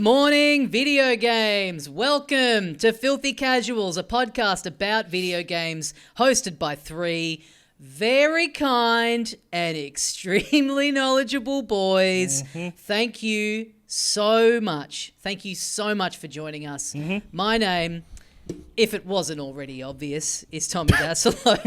morning, video games. Welcome to Filthy Casuals, a podcast about video games hosted by three very kind and extremely knowledgeable boys. Thank you so much. Thank you so much for joining us. My name, if it wasn't already obvious, is Tommy Dassolo.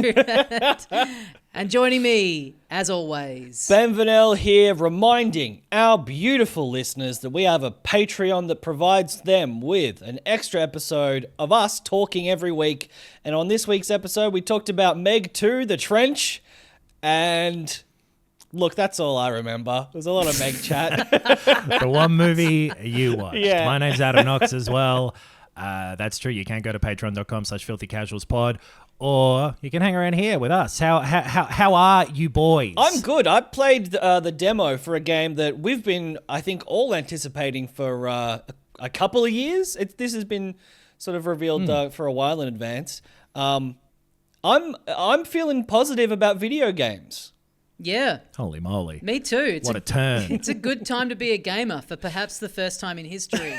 And joining me, as always, Ben Vanel here, reminding our beautiful listeners that we have a Patreon that provides them with an extra episode of us talking every week. And on this week's episode, we talked about Meg 2, The Trench, and look, that's all I remember. There's a lot of Meg chat. The one movie you watched. Yeah. My name's Adam Knox as well. That's true. You can go to patreon.com/filthycasualspod, or you can hang around here with us. How are you boys? I'm good. I played the demo for a game that we've been, I think, all anticipating for a couple of years. This has been sort of revealed for a while in advance. I'm feeling positive about video games. yeah, Holy moly. me too. What a turn. It's a good time to be a gamer for perhaps the first time in history.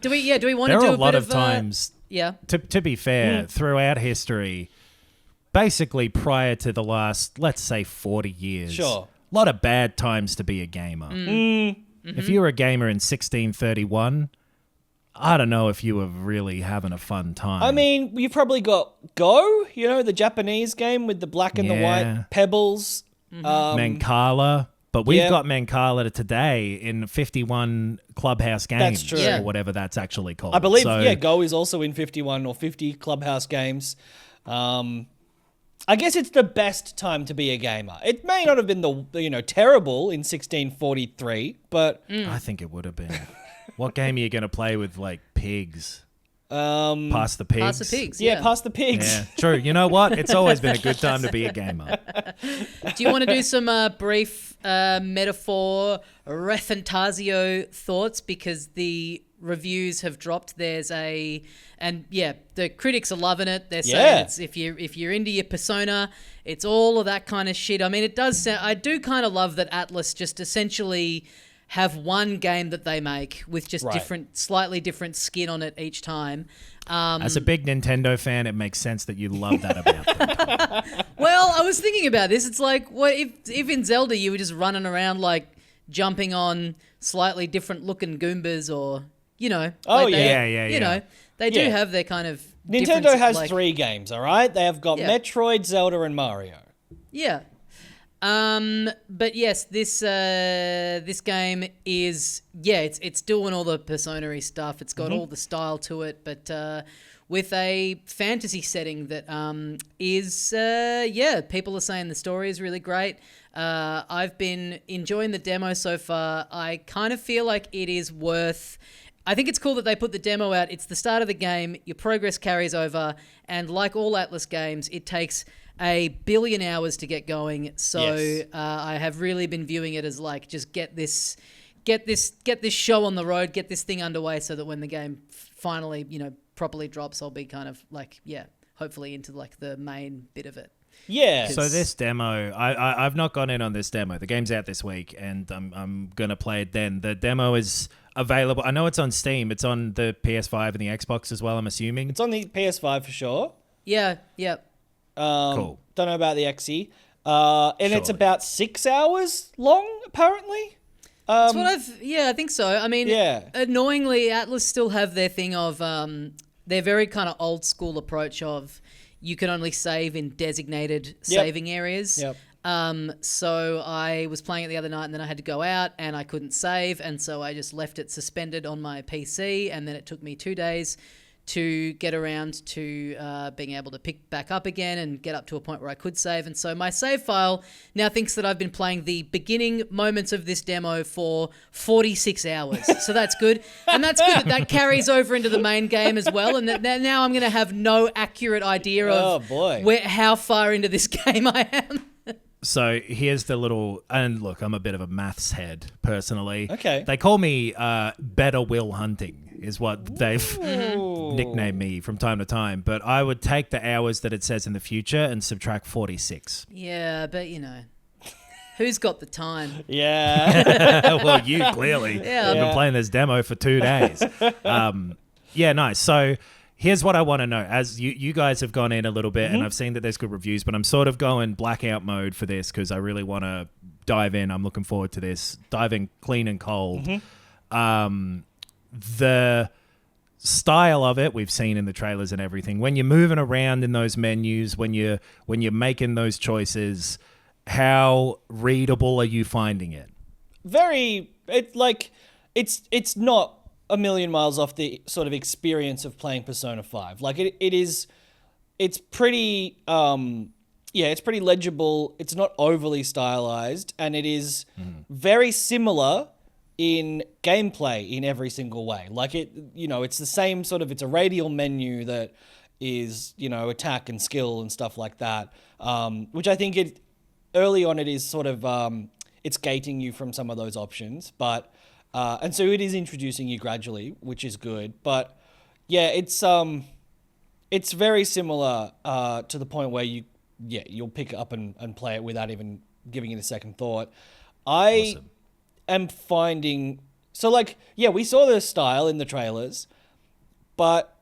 Do we want to There do are a a lot bit of times, yeah. to be fair, throughout history, basically prior to the last, let's say, 40 years. Sure. A lot of bad times to be a gamer. If you were a gamer in 1631, I don't know if you were really having a fun time. I mean, you probably got Go, the Japanese game with the black and the Yeah. white pebbles. Mancala. But we've yeah. got Mancala today in 51 Clubhouse games. That's true. Yeah. Or whatever that's actually called. I believe, So, Go is also in 51 or 50 Clubhouse games. I guess it's the best time to be a gamer. It may not have been terrible in 1643, but I think it would have been. What game are you going to play with, like, pigs? Pass the pigs? Pass the pigs. yeah, Yeah. past the pigs. Yeah, true. You know what? It's always been a good time to be a gamer. Do you want to do some brief metaphor ReFantazio thoughts, because the reviews have dropped? The critics are loving it. They're saying it's, if you're into your Persona, it's all of that kind of shit. I mean, it does sound. I do kind of love that Atlas just essentially have one game that they make with just slightly different skin on it each time. As a big Nintendo fan, it makes sense that you love that about them. Well, I was thinking about this. It's like, what if in Zelda you were just running around like jumping on slightly different looking Goombas, or they do have their kind of Nintendo has like, 3 games, all right? They have got Metroid, Zelda, and Mario. Yeah. But yes, this game is it's doing all the Persona-y stuff. It's got all the style to it, but with a fantasy setting that people are saying the story is really great. I've been enjoying the demo so far. I kind of feel like it is worth. I think it's cool that they put the demo out. It's the start of the game. Your progress carries over, and like all Atlas games, it takes a billion hours to get going. So I have really been viewing it as like, just get this show on the road, get this thing underway, so that when the game finally properly drops, I'll be kind of like hopefully into like the main bit of it. Yeah. So this demo, I've not gone in on this demo. The game's out this week, and I'm gonna play it then. The demo is available. I know it's on Steam. It's on the PS5 and the Xbox as well, I'm assuming. It's on the PS5 for sure. Yeah. Cool. Don't know about the XE. And it's about 6 hours long, apparently. That's what I think so. I mean, annoyingly, Atlas still have their thing of their very kind of old school approach of you can only save in designated saving areas. Yep. So I was playing it the other night, and then I had to go out and I couldn't save, and so I just left it suspended on my PC, and then it took me 2 days to get around to being able to pick back up again and get up to a point where I could save. And so my save file now thinks that I've been playing the beginning moments of this demo for 46 hours. So that's good. And that's good that carries over into the main game as well. And that now I'm going to have no accurate idea of how far into this game I am. So here's the little, and look, I'm a bit of a maths head personally. Okay. They call me Better Will Hunting is what they've nicknamed me from time to time. But I would take the hours that it says in the future and subtract 46. Yeah, but Who's got the time? Yeah. Well, you clearly. Yeah. I've been playing this demo for 2 days. Yeah, nice. So here's what I want to know. As you guys have gone in a little bit, and I've seen that there's good reviews, but I'm sort of going blackout mode for this because I really want to dive in. I'm looking forward to this. Diving clean and cold. The style of it we've seen in the trailers and everything. When you're moving around in those menus, when you're making those choices, how readable are you finding it? It's not a million miles off the sort of experience of playing Persona 5. Like it's pretty it's pretty legible. It's not overly stylized, and it is very similar in gameplay in every single way. Like it's the same sort of, it's a radial menu that is, attack and skill and stuff like that. Which I think early on it is sort of, it's gating you from some of those options, but, and so it is introducing you gradually, which is good. But yeah, it's very similar, to the point where you'll pick it up and play it without even giving it a second thought. Awesome. Am finding, so we saw the style in the trailers, but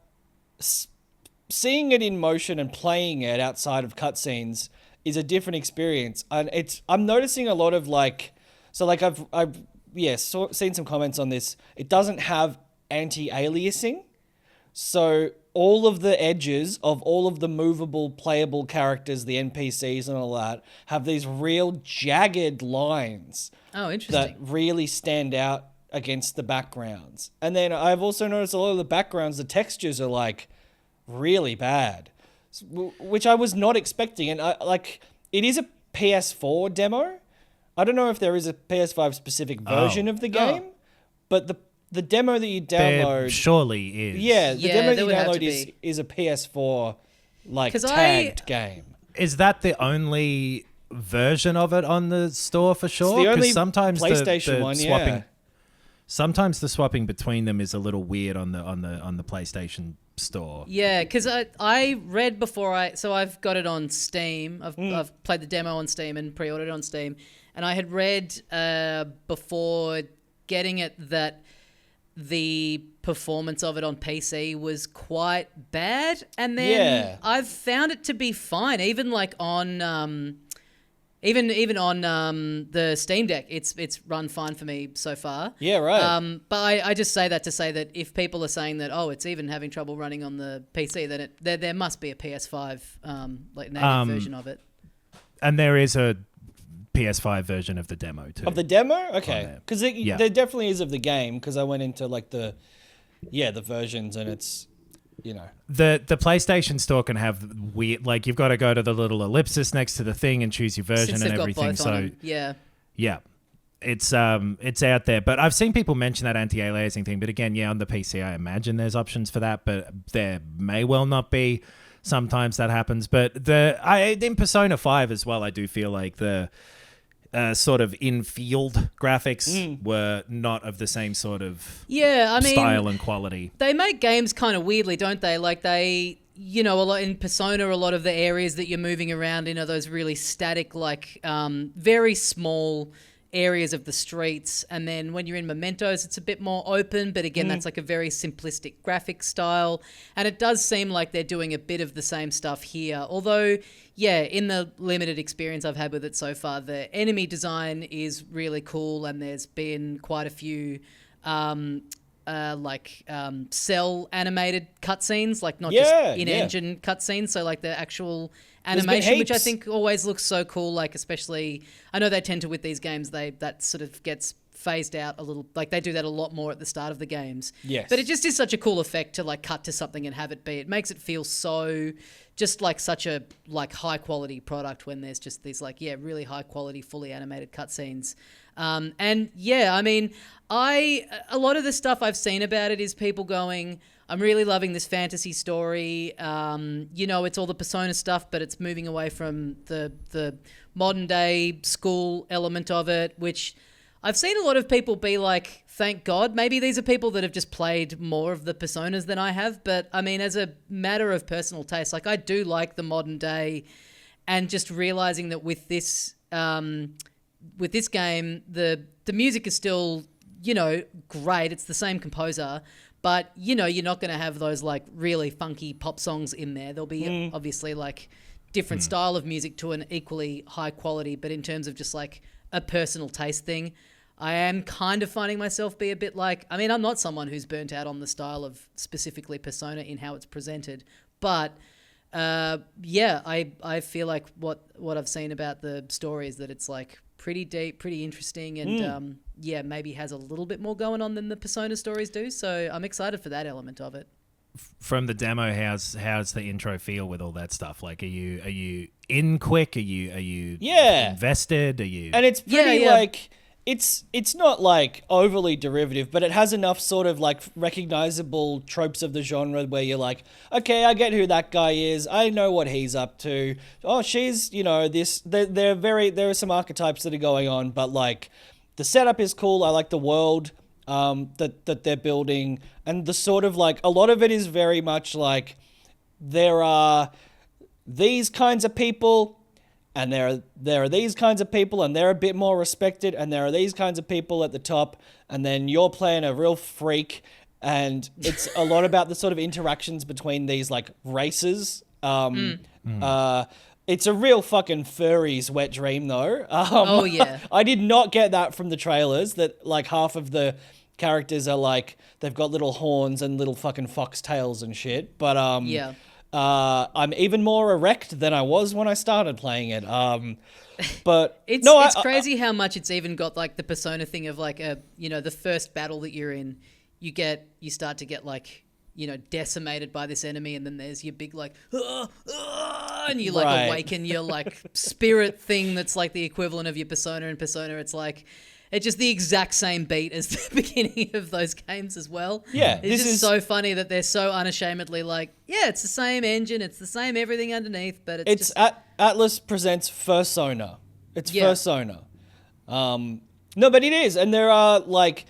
seeing it in motion and playing it outside of cutscenes is a different experience. And I'm noticing a lot of I've seen some comments on this. It doesn't have anti-aliasing, so all of the edges of all of the movable, playable characters, the NPCs and all that, have these real jagged lines. Oh, interesting. That really stand out against the backgrounds. And then I've also noticed a lot of the backgrounds, the textures are really bad, which I was not expecting. And it is a PS4 demo. I don't know if there is a PS5 specific version of the game, but the demo that you download There surely is. Yeah, the demo that there you would have to download is a PS4 'Cause tagged game. Is that the only version of it on the store for sure? It's the only sometimes PlayStation one, swapping, yeah. Sometimes the swapping between them is a little weird on the PlayStation store. Yeah, because I read before so I've got it on Steam. I've played the demo on Steam and pre-ordered it on Steam, and I had read before getting it that the performance of it on PC was quite bad, and then I've found it to be fine. Even on even on the Steam Deck, it's run fine for me so far. Yeah, right. But I just say that to say that if people are saying that it's even having trouble running on the PC, then there must be a PS5 native version of it. And there is a PS5 version of the demo too. Of the demo? Okay. Because there definitely is of the game, because I went into the versions, and it's, The PlayStation store can have weird, you've got to go to the little ellipsis next to the thing and choose your version and everything. So yeah. It's out there. But I've seen people mention that anti-aliasing thing. But again, on the PC, I imagine there's options for that, but there may well not be. Sometimes that happens. But in Persona 5 as well, I do feel like the sort of in-field graphics were not of the same sort of style and quality. They make games kind of weirdly, don't they? A lot in Persona, a lot of the areas that you're moving around in are those really static, very small areas of the streets. And then when you're in Mementos, it's a bit more open, but again, that's a very simplistic graphic style. And it does seem like they're doing a bit of the same stuff here. Although, in the limited experience I've had with it so far, the enemy design is really cool, and there's been quite a few cell animated cutscenes, not just in-engine cutscenes, so the actual animation, which I think always looks so cool, especially, I know they tend to with these games, that sort of gets phased out a little, they do that a lot more at the start of the games. Yes. But it just is such a cool effect to cut to something and have it be. It makes it feel so just such a high quality product when there's just these really high quality, fully animated cutscenes. A lot of the stuff I've seen about it is people going, I'm really loving this fantasy story. It's all the Persona stuff, but it's moving away from the modern day school element of it, which I've seen a lot of people be like, thank God. Maybe these are people that have just played more of the Personas than I have. But as a matter of personal taste, I do like the modern day, and just realizing that with this, with this game, the music is still, you know, great. It's the same composer, but, you know, you're not going to have those like really funky pop songs in there. There'll be obviously like different style of music to an equally high quality, but in terms of just like a personal taste thing, I am kind of finding myself be a bit like, I mean, I'm not someone who's burnt out on the style of specifically Persona in how it's presented, but yeah, I feel like what I've seen about the story is that it's like pretty deep, pretty interesting, and yeah, maybe has a little bit more going on than the Persona stories do. So I'm excited for that element of it. From the demo, how's the intro feel with all that stuff? Like, are you in quick? Are you invested? Are you? And it's pretty like it's not like overly derivative, but it has enough sort of like recognizable tropes of the genre where you're like, okay, I get who that guy is. I know what he's up to. Oh, she's, you know, this. There are some archetypes that are going on, but like the setup is cool. I like the world that they're building, and the sort of like a lot of it is very much like there are these kinds of people. And there are these kinds of people, and they're a bit more respected, and there are these kinds of people at the top, and then you're playing a real freak, and it's a lot about the sort of interactions between these like races. It's a real fucking furry's wet dream, though. Oh yeah, I did not get that from the trailers. That like half of the characters are like they've got little horns and little fucking foxtails and shit. But yeah. I'm even more erect than I was when I started playing it. But it's crazy how much it's even got like the Persona thing of like the first battle that you're in, you start to get like, you know, decimated by this enemy, and then there's your big like, and you like awaken your like spirit thing that's like the equivalent of your Persona. In Persona, it's like, it's just the exact same beat as the beginning of those games as well. Yeah. It's just so funny that they're so unashamedly like, yeah, it's the same engine, it's the same everything underneath, but it's just... Atlas presents Fursona. It's Fursona. No, but it is. And there are like...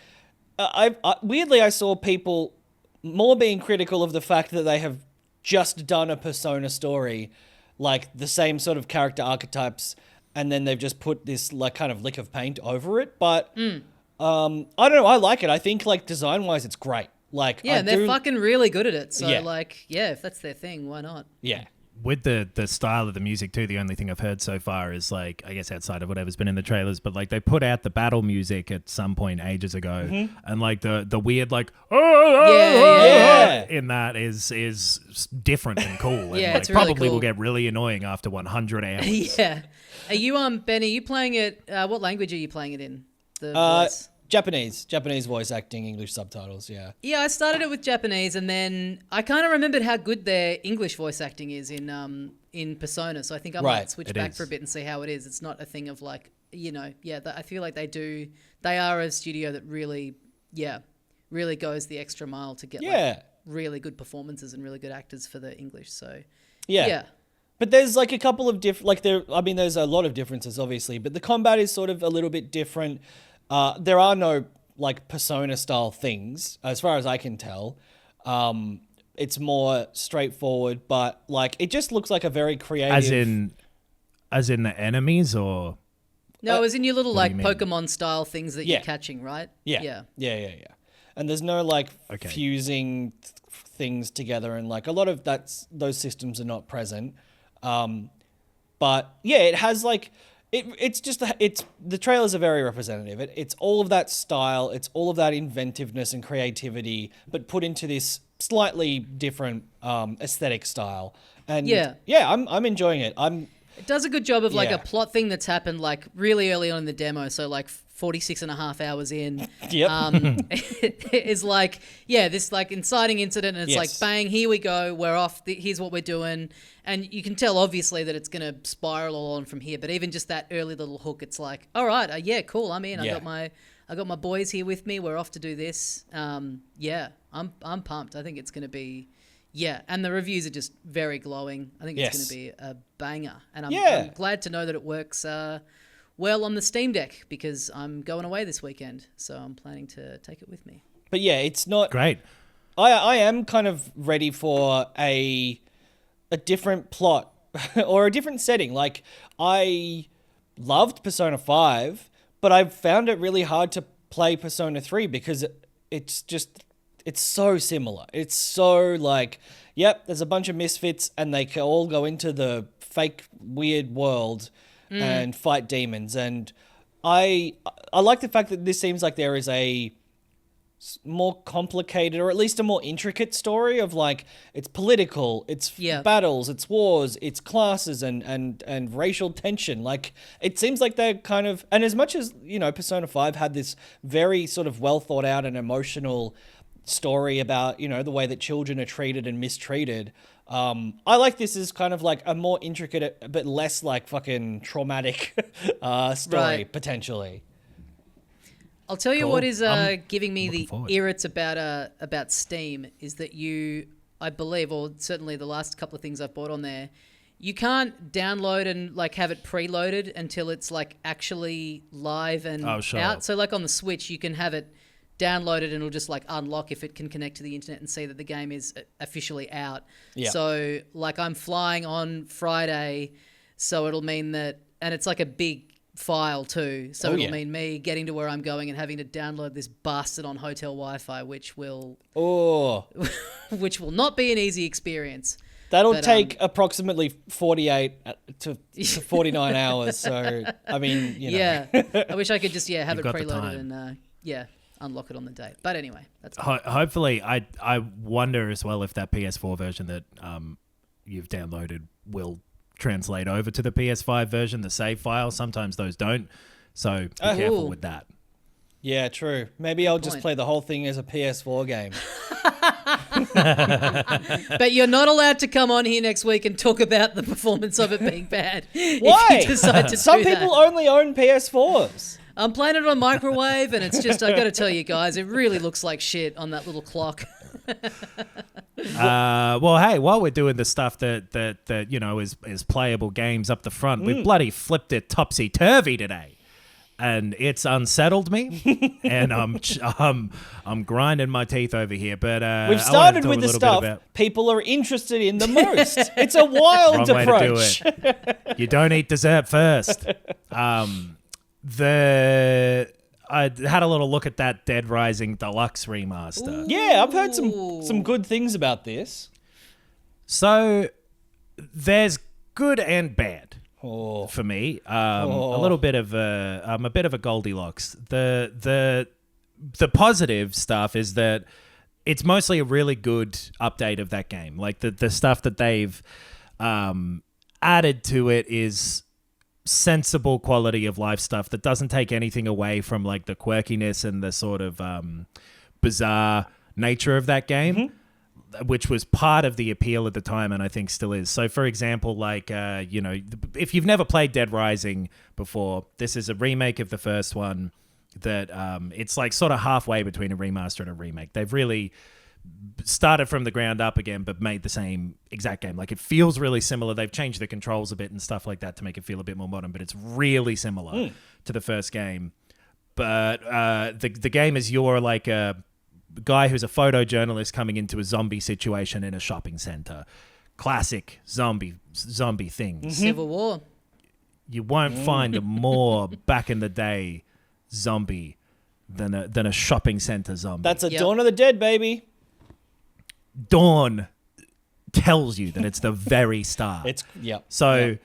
weirdly, I saw people more being critical of the fact that they have just done a Persona story, like the same sort of character archetypes, and then they've just put this like kind of lick of paint over it. But I don't know. I like it. I think like design wise, it's great. Like and they're fucking really good at it. So like, yeah, if that's their thing, why not? Yeah. With the style of the music too, the only thing I've heard so far is like, I guess outside of whatever's been in the trailers, but like they put out the battle music at some point ages ago, and like the weird like in that is different and cool. And Yeah, like, it's really probably cool. will get really annoying after 100 hours. Yeah. Are you Ben? Are you playing it? What language are you playing it in? The voice. Japanese voice acting, English subtitles. Yeah. Yeah, I started it with Japanese, and then I kind of remembered how good their English voice acting is in Persona. So I think I might switch back for a bit and see how it is. It's not a thing of like, you know, I feel like they are a studio that really goes the extra mile to get like really good performances and really good actors for the English. So yeah. But there's like a couple of there's a lot of differences obviously, but the combat is sort of a little bit different. There are no like Persona style things as far as I can tell. It's more straightforward, but like it just looks like a very creative. As in the enemies, or no, as in your little like Pokemon style things that you're catching, right? Yeah. And there's no like fusing things together, and like a lot of those systems are not present. But yeah, it has like. It's the trailers are very representative. It's all of that style, it's all of that inventiveness and creativity, but put into this slightly different aesthetic style. And I'm enjoying it. It does a good job of like a plot thing that's happened like really early on in the demo, so like 46 and a half hours in. It is like, this like inciting incident, and it's like, bang, here we go, we're off, here's what we're doing. And you can tell obviously that it's going to spiral on from here, but even just that early little hook, it's like, all right, cool, I'm in. I got my boys here with me, we're off to do this. I'm pumped. I think it's going to be... Yeah, and the reviews are just very glowing. I think it's going to be a banger. And I'm glad to know that it works well on the Steam Deck, because I'm going away this weekend, so I'm planning to take it with me. But yeah, it's not... Great. I am kind of ready for a different plot or a different setting. Like, I loved Persona 5, but I've found it really hard to play Persona 3 because it's so similar. It's so like, yep, there's a bunch of misfits and they can all go into the fake weird world and fight demons. And I like the fact that this seems like there is a more complicated, or at least a more intricate story of like, it's political, it's battles, it's wars, it's classes and racial tension. Like, it seems like they're kind of, and as much as, you know, Persona 5 had this very sort of well thought out and emotional story about, you know, the way that children are treated and mistreated, I like this as kind of like a more intricate but less like fucking traumatic story, potentially. I'll tell you Cool. what is giving me the forward. irrits about Steam is that I believe, or certainly the last couple of things I've bought on there, you can't download and like have it preloaded until it's like actually live and out. So like on the Switch, you can have it downloaded and it'll just like unlock if it can connect to the internet and see that the game is officially out. Yeah. So like I'm flying on Friday, so it'll mean that, and it's like a big file too, so it'll mean me getting to where I'm going and having to download this bastard on hotel Wi-Fi, which will not be an easy experience. That'll take approximately 48 to 49 hours. So I mean, you know. Yeah, I wish I could just have it got the preloaded time. and unlock it on the date. But anyway, that's Hopefully, I wonder as well if that PS4 version that you've downloaded will translate over to the PS5 version, the save file. Sometimes those don't, so be careful with that. Yeah, true. Maybe I'll just play the whole thing as a PS4 game. But you're not allowed to come on here next week and talk about the performance of it being bad. Why? If you decide to Some do people that. only own PS4s. I'm playing it on microwave, and it's just, I got to tell you guys, it really looks like shit on that little clock. Well, hey, while we're doing the stuff that you know is playable games up the front, we bloody flipped it topsy-turvy today. And it's unsettled me, and I'm grinding my teeth over here. But We've started with the stuff people are interested in the most. It's a wild wrong approach. way to do it. You don't eat dessert first. I had a little look at that Dead Rising Deluxe Remaster. Yeah, I've heard some good things about this. So there's good and bad. For me, a little bit of I'm a bit of a Goldilocks. The positive stuff is that it's mostly a really good update of that game. Like the stuff that they've added to it is sensible quality of life stuff that doesn't take anything away from like the quirkiness and the sort of bizarre nature of that game. Which was part of the appeal at the time, and I think still is. So, for example, like, you know, if you've never played Dead Rising before, this is a remake of the first one that it's like sort of halfway between a remaster and a remake. They've really started from the ground up again, but made the same exact game. Like, it feels really similar. They've changed the controls a bit and stuff like that to make it feel a bit more modern, but it's really similar to the first game. But the game is you're like a guy who's a photojournalist coming into a zombie situation in a shopping center. Classic zombie things. Civil War. You won't find a more back in the day zombie than a shopping center zombie. That's a Dawn of the Dead, baby. Dawn tells you that it's the very start. So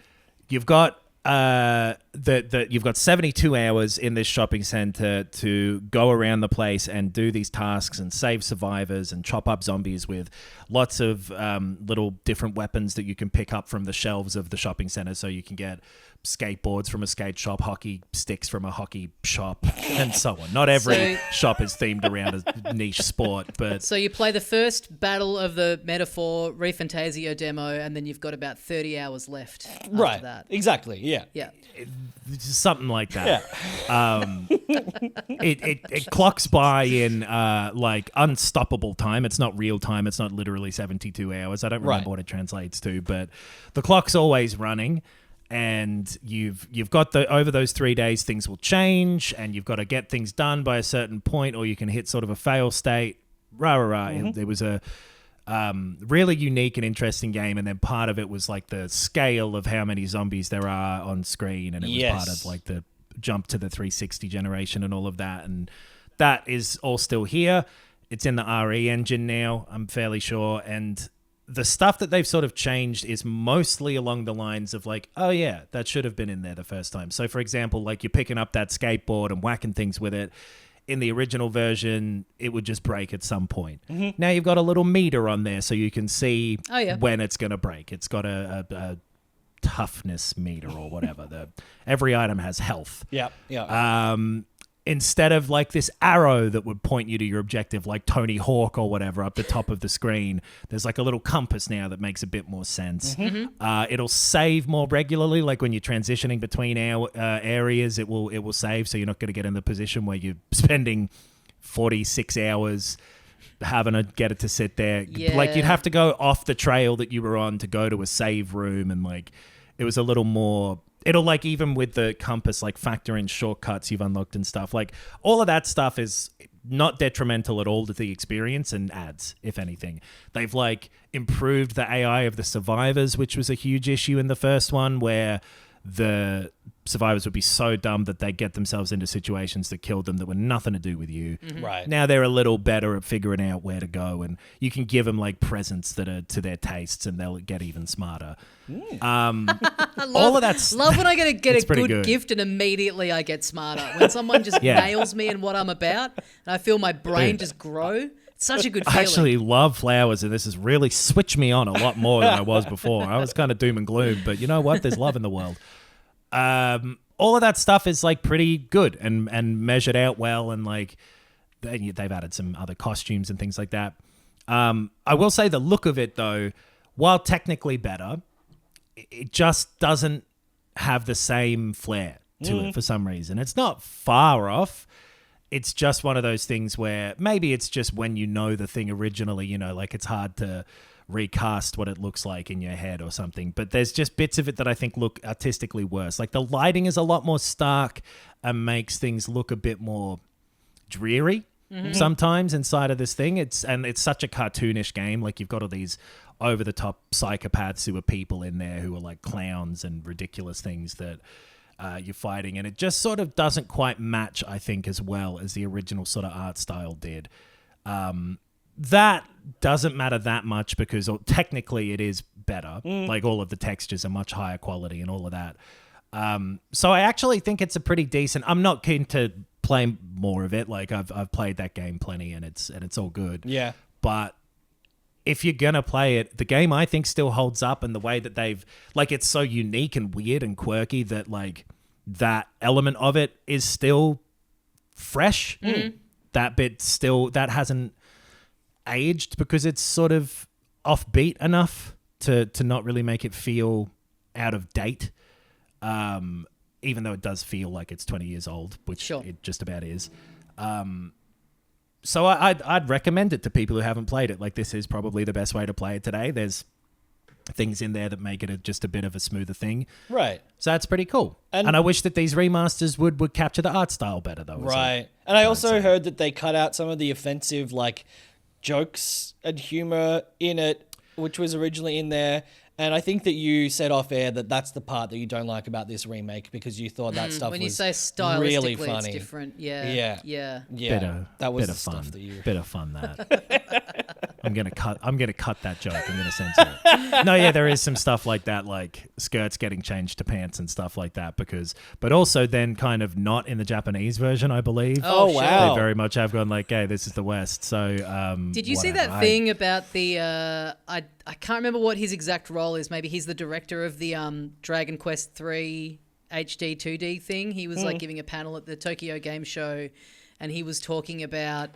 you've got you've got 72 hours in this shopping center to go around the place and do these tasks and save survivors and chop up zombies with lots of little different weapons that you can pick up from the shelves of the shopping center. So you can get skateboards from a skate shop, hockey sticks from a hockey shop, and so on. Not every shop is themed around a niche sport, but so you play the first battle of the Metphor ReFantazio demo, and then you've got about 30 hours left. After that. Exactly. Yeah. Something like that. It clocks by in like unstoppable time. It's not real time. It's not literally 72 hours. I don't remember what it translates to, but the clock's always running. And you've got over those 3 days, things will change, and you've got to get things done by a certain point, or you can hit sort of a fail state. It was a Really unique and interesting game, and then part of it was like the scale of how many zombies there are on screen, and it was part of like the jump to the 360 generation and all of that, and that is all still here. It's in the RE engine now, I'm fairly sure, and the stuff that they've sort of changed is mostly along the lines of like, oh yeah, that should have been in there the first time. So for example, like you're picking up that skateboard and whacking things with it. In the original version, it would just break at some point. Mm-hmm. Now you've got a little meter on there so you can see when it's going to break. It's got a toughness meter or whatever. Every item has health. Yeah. Instead of like this arrow that would point you to your objective, like Tony Hawk or whatever up the top of the screen, there's like a little compass now that makes a bit more sense. Mm-hmm. It'll save more regularly, like when you're transitioning between areas, it will save, so you're not going to get in the position where you're spending 46 hours having to get it to sit there. Yeah. Like you'd have to go off the trail that you were on to go to a save room, and like it was a little more... It'll like, even with the compass, like factor in shortcuts you've unlocked and stuff. Like all of that stuff is not detrimental at all to the experience, and adds, if anything. They've like improved the AI of the survivors, which was a huge issue in the first one, where the survivors would be so dumb that they get themselves into situations that killed them that were nothing to do with you. Mm-hmm. Right. Now they're a little better at figuring out where to go, and you can give them like presents that are to their tastes, and they'll get even smarter. All of that's love when I get a good gift and immediately I get smarter. When someone just nails me and what I'm about, and I feel my brain just grow. It's such a good feeling. I actually love flowers, and this has really switched me on a lot more than I was before. I was kind of doom and gloom, but you know what? There's love in the world. All of that stuff is like pretty good and measured out well, and like they've added some other costumes and things like that. I will say the look of it though, while technically better, it just doesn't have the same flair to it for some reason. It's not far off. It's just one of those things where maybe it's just when you know the thing originally, you know, like it's hard to recast what it looks like in your head or something. But there's just bits of it that I think look artistically worse. Like the lighting is a lot more stark and makes things look a bit more dreary sometimes inside of this thing. It's such a cartoonish game. Like you've got all these over the top psychopaths who are people in there who are like clowns and ridiculous things that you're fighting, and it just sort of doesn't quite match, I think, as well as the original sort of art style did. That doesn't matter that much because technically it is better. Like all of the textures are much higher quality and all of that. So I actually think it's a pretty decent... I'm not keen to play more of it. Like I've played that game plenty, and it's all good. Yeah. But if you're going to play it, the game I think still holds up, and the way that they've... Like it's so unique and weird and quirky that like that element of it is still fresh. That bit still... That hasn't aged because it's sort of offbeat enough to not really make it feel out of date. Even though it does feel like it's 20 years old, which it just about is. So I'd recommend it to people who haven't played it. Like this is probably the best way to play it today. There's things in there that make it just a bit of a smoother thing. Right. So that's pretty cool. And I wish that these remasters would capture the art style better though. Right. And I also heard that they cut out some of the offensive like jokes and humor in it, which was originally in there. And I think that you said off air that that's the part that you don't like about this remake because you thought that stuff when was you say stylistically really funny. it's different. Yeah. That was bit the of stuff fun. that you... Bit of fun that. I'm gonna cut that joke. I'm gonna censor it. No, yeah, there is some stuff like that, like skirts getting changed to pants and stuff like that. But also then kind of not in the Japanese version, I believe. Oh wow! They very much have gone like, "Hey, this is the West." So, did you see that thing about the? I can't remember what his exact role is. Maybe he's the director of the Dragon Quest 3 HD 2D thing. He was like giving a panel at the Tokyo Game Show, and he was talking about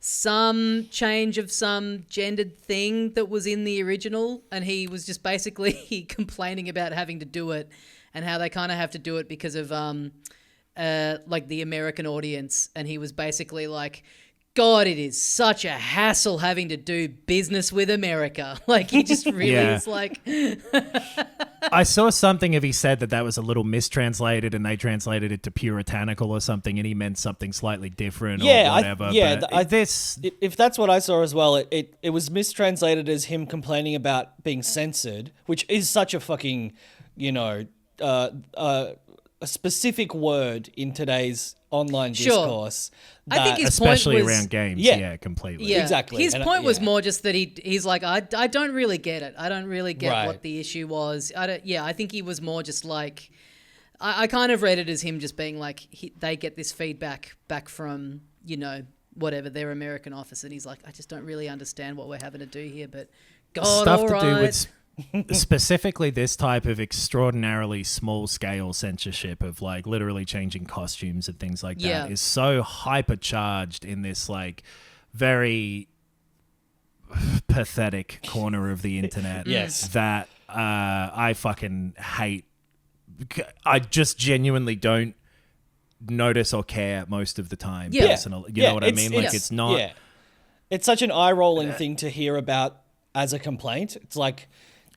some change of some gendered thing that was in the original, and he was just basically complaining about having to do it and how they kind of have to do it because of like the American audience, and he was basically like, God, it is such a hassle having to do business with America. Like he just really is like I saw something of he said that was a little mistranslated and they translated it to puritanical or something and he meant something slightly different or whatever. If that's what I saw as well, it was mistranslated as him complaining about being censored, which is such a fucking, a specific word in today's online discourse. I think his especially point was, around games, completely. Yeah, exactly. His point was more just that he's like, I don't really get it. I don't really get what the issue was. I think he was more just like, I kind of read it as him just being like, they get this feedback back from, whatever, their American office. And he's like, I just don't really understand what we're having to do here. But God, stuff all to right. do with specifically this type of extraordinarily small scale censorship of like literally changing costumes and things like that is so hypercharged in this like very pathetic corner of the internet that I fucking hate. I just genuinely don't notice or care most of the time. Personally. You know what I mean? Like it's not. Yeah. It's such an eye-rolling thing to hear about as a complaint. It's like,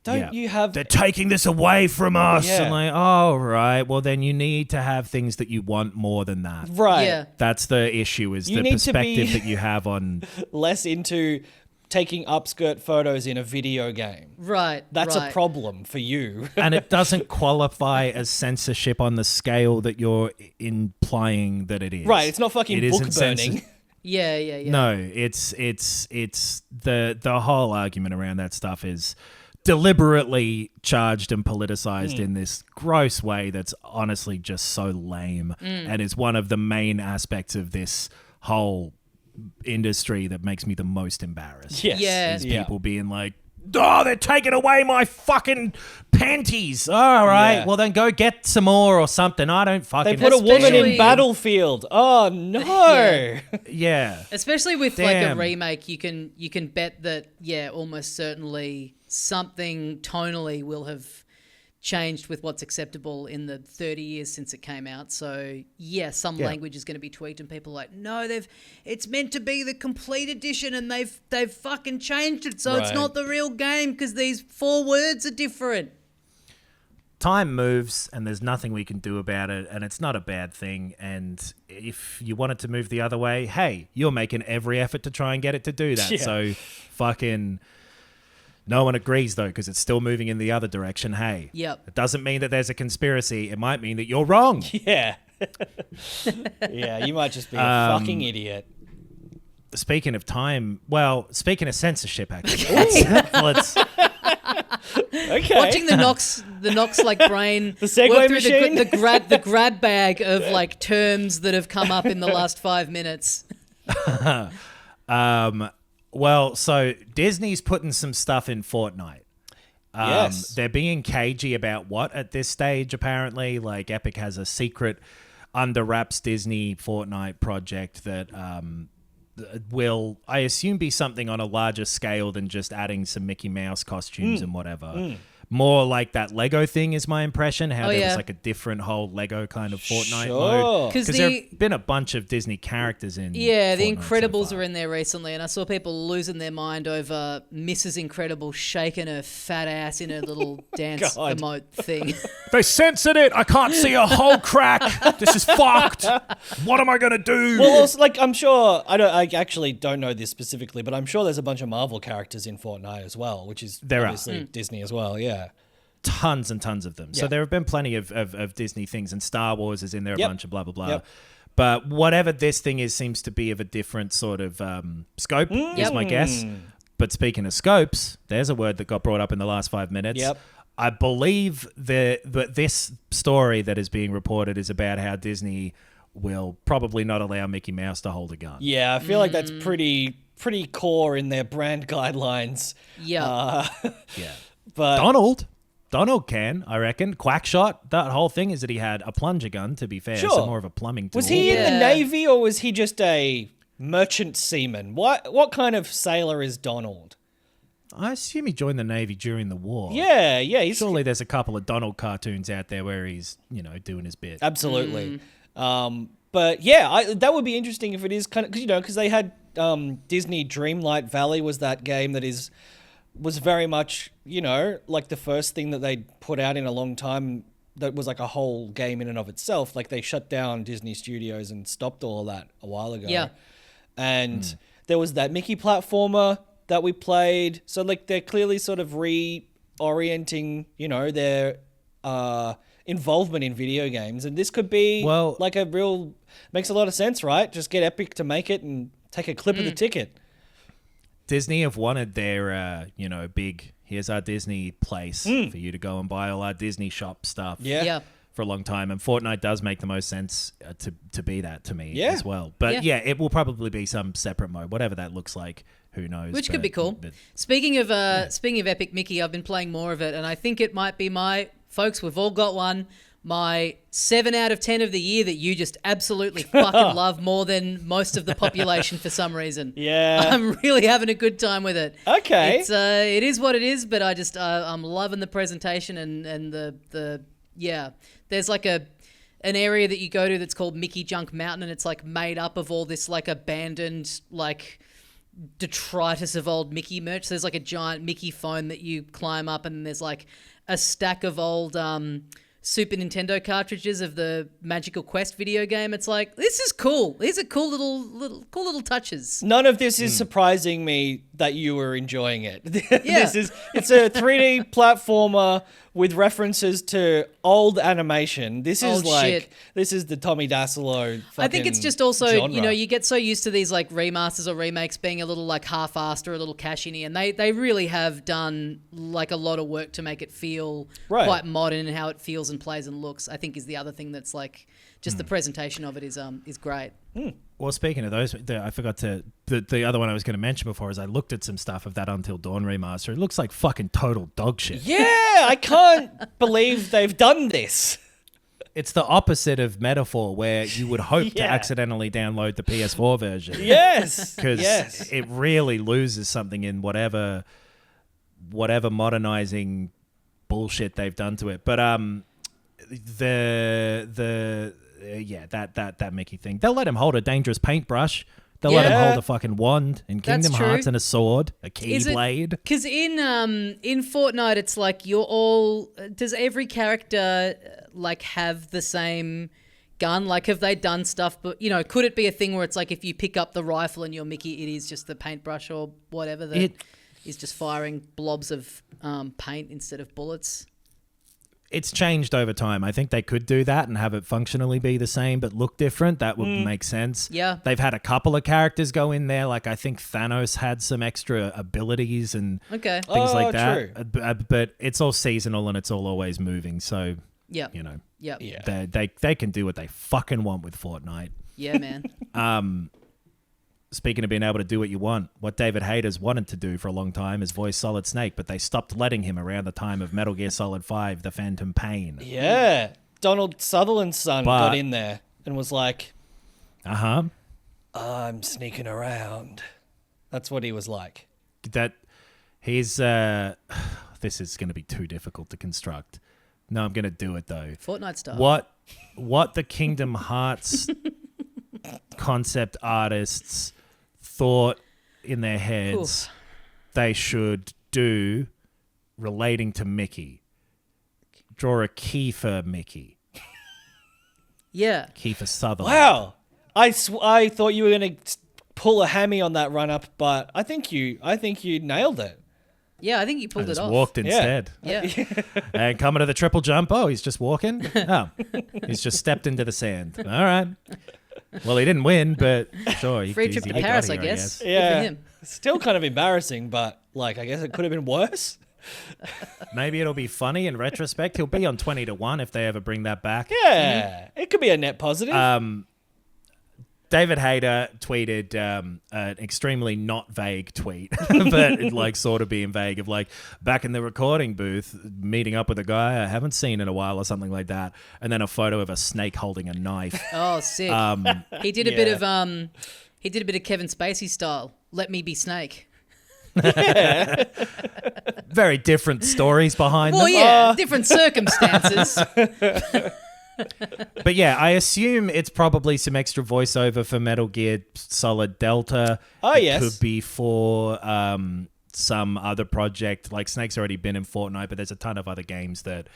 you have... They're taking this away from us. Yeah. And like, oh, right. Well, then you need to have things that you want more than that. Right. Yeah. That's the issue, is You the need to perspective be that you have on... less into taking upskirt photos in a video game. Right. That's a problem for you. And it doesn't qualify as censorship on the scale that you're implying that it is. Right. It's not fucking book burning. Yeah. No, it's the whole argument around that stuff is deliberately charged and politicized in this gross way that's honestly just so lame and is one of the main aspects of this whole industry that makes me the most embarrassed. Yes. Yeah. Is people being like, oh, they're taking away my fucking panties. All right, Yeah. well then go get some more or something. I don't fucking... They put a woman Especially- in Battlefield. Oh, no. Yeah. Especially with like a Damn. remake, you can bet that almost certainly something tonally will have changed with what's acceptable in the 30 years since it came out. So some language is going to be tweaked, and people are like, no, it's meant to be the complete edition, and they've fucking changed it, so it's Right. not the real game because these 4 words are different. Time moves and there's nothing we can do about it, and it's not a bad thing. And if you want it to move the other way, hey, you're making every effort to try and get it to do that. Yeah. So fucking no one agrees though, because it's still moving in the other direction. Hey, Yep. it doesn't mean that there's a conspiracy. It might mean that you're wrong. Yeah. Yeah, you might just be a fucking idiot. Speaking of time, speaking of censorship, actually, let's Okay. Watching the Nox like brain The segue work through machine? the grab bag of like terms that have come up in the last 5 minutes. So Disney's putting some stuff in Fortnite. Yes. They're being cagey about what at this stage, apparently. Like, Epic has a secret under wraps Disney Fortnite project that will, I assume, be something on a larger scale than just adding some Mickey Mouse costumes and whatever. More like that Lego thing is my impression, how there was like a different whole Lego kind of Fortnite mode. Because Because there have been a bunch of Disney characters in Yeah, the Fortnite Incredibles so are far. in there recently, and I saw people losing their mind over Mrs. Incredible shaking her fat ass in her little dance God. emote thing. They censored it. I can't see a whole crack. This is fucked. What am I going to do? Well, also, like, I'm sure, I actually don't know this specifically, but I'm sure there's a bunch of Marvel characters in Fortnite as well, which is There are. obviously Disney as well, yeah. Tons and tons of them. Yeah. So there have been plenty of Disney things, and Star Wars is in there, a Yep. bunch of blah, blah, blah. Yep. But whatever this thing is seems to be of a different sort of scope, is my guess. But speaking of scopes, there's a word that got brought up in the last 5 minutes. Yep. I believe that this story that is being reported is about how Disney will probably not allow Mickey Mouse to hold a gun. Yeah, I feel like that's pretty core in their brand guidelines. Yeah. Yeah. But Donald can, I reckon. Quackshot, that whole thing is that he had a plunger gun, to be fair. So Sure. more of a plumbing tool. was he in the Yeah. Navy, or was he just a merchant seaman? What kind of sailor is Donald? I assume he joined the Navy during the war. Yeah, he's Surely there's a couple of Donald cartoons out there where he's, doing his bit. absolutely. But yeah, that would be interesting if it is kind of, because they had Disney Dreamlight Valley was that game that is was very much, like the first thing that they put out in a long time that was like a whole game in and of itself. Like they shut down Disney Studios and stopped all of that a while ago. Yeah. And there was that Mickey platformer that we played. So like they're clearly sort of reorienting, their involvement in video games. And this could be like makes a lot of sense, right? Just get Epic to make it and take a clip of the ticket. Disney have wanted their, big, here's our Disney place for you to go and buy all our Disney shop stuff for a long time. And Fortnite does make the most sense to be that to me as well. But it will probably be some separate mode, whatever that looks like. Who knows? Which could be cool. Speaking of Epic Mickey, I've been playing more of it, and I think it might be folks, we've all got one. My 7 out of 10 of the year that you just absolutely fucking love more than most of the population for some reason. Yeah. I'm really having a good time with it. Okay. It is what it is, but I just, I'm loving the presentation and there's like an area that you go to that's called Mickey Junk Mountain, and it's like made up of all this like abandoned, like detritus of old Mickey merch. So there's like a giant Mickey phone that you climb up, and there's like a stack of old, Super Nintendo cartridges of the Magical Quest video game. It's like, this is cool. These are cool little touches. None of this is surprising me that you were enjoying it. Yeah. It's a 3D platformer with references to old animation. This is this is the Tommy Dassolo fucking I think it's just also, genre. you get so used to these like remasters or remakes being a little like half-assed or a little cash-in-y, and they really have done like a lot of work to make it feel quite modern, and how it feels and plays and looks, I think, is the other thing that's like just the presentation of it is great. Well, speaking of those, I forgot the other one I was going to mention before is I looked at some stuff of that Until Dawn remaster. It looks like fucking total dog shit. Yeah, I can't believe they've done this. It's the opposite of Metphor, where you would hope to accidentally download the PS4 version. Yes. Because it really loses something in whatever modernizing bullshit they've done to it. But that Mickey thing. They'll let him hold a dangerous paintbrush. They'll let him hold a fucking wand in Kingdom Hearts and a sword, a keyblade. Because in Fortnite, it's like does every character like have the same gun? Like, have they done stuff? But could it be a thing where it's like if you pick up the rifle and you're Mickey, it is just the paintbrush or whatever that is just firing blobs of paint instead of bullets? It's changed over time. I think they could do that and have it functionally be the same but look different. That would make sense. Yeah. They've had a couple of characters go in there. Like, I think Thanos had some extra abilities and things like that. True. But it's all seasonal and it's all always moving. So, they can do what they fucking want with Fortnite. Yeah, man. Speaking of being able to do what you want, what David Hayter's wanted to do for a long time is voice Solid Snake, but they stopped letting him around the time of Metal Gear Solid 5, The Phantom Pain. Yeah. Donald Sutherland's son got in there and was like, I'm sneaking around. That's what he was like. This is going to be too difficult to construct. No, I'm going to do it though. Fortnite style. What the Kingdom Hearts concept artists thought in their heads they should do relating to Mickey. Draw a Kiefer Mickey. Yeah. Kiefer Sutherland. Wow. I thought you were going to pull a hammy on that run up, but I think you nailed it. Yeah, I think you pulled it off. Walked instead. Yeah. And coming to the triple jump. Oh, he's just walking. Oh, he's just stepped into the sand. All right. Well, he didn't win, but sure. Free trip to Paris, I guess. Yeah. Good for him. Still kind of embarrassing, but like, I guess it could have been worse. Maybe it'll be funny in retrospect. He'll be on 20-1 if they ever bring that back. Yeah. It could be a net positive. David Hayter tweeted an extremely not vague tweet, but like sort of being vague of like back in the recording booth, meeting up with a guy I haven't seen in a while or something like that. And then a photo of a snake holding a knife. Oh, sick. He did a bit of Kevin Spacey style. Let me be Snake. Yeah. Very different stories behind well, them. yeah, different circumstances. But yeah, I assume it's probably some extra voiceover for Metal Gear Solid Delta. Oh, yes. It could be for some other project. Like Snake's already been in Fortnite, but there's a ton of other games that,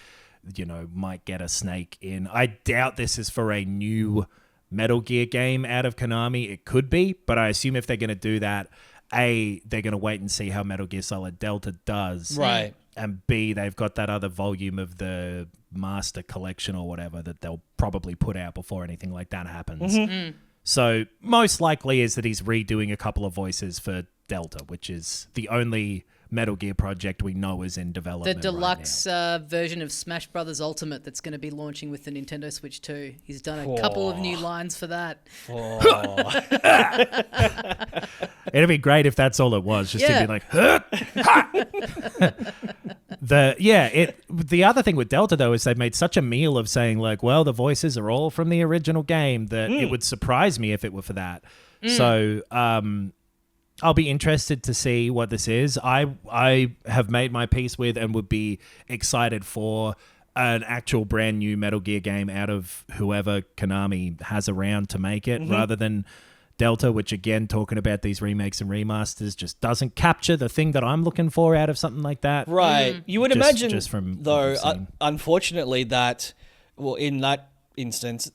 you know, might get a Snake in. I doubt this is for a new Metal Gear game out of Konami. It could be, but I assume if they're going to do that, A, they're going to wait and see how Metal Gear Solid Delta does. Right. And B, they've got that other volume of the Master Collection or whatever that they'll probably put out before anything like that happens. So most likely is that he's redoing a couple of voices for Delta, which is the only Metal Gear project we know is in The development. deluxe version of Smash Brothers Ultimate that's going to be launching with the Nintendo Switch 2. He's done a couple of new lines for that. It'd be great if that's all it was, just to be like, huh, ha. The other thing with Delta though is they've made such a meal of saying like, well, the voices are all from the original game that it would surprise me if it were for that. So I'll be interested to see what this is. I have made my peace with and would be excited for an actual brand new Metal Gear game out of whoever Konami has around to make it, rather than Delta, which again, talking about these remakes and remasters, just doesn't capture the thing that I'm looking for out of something like that. Right. You would imagine, just from though, what I've seen. unfortunately, that, well, in that instance,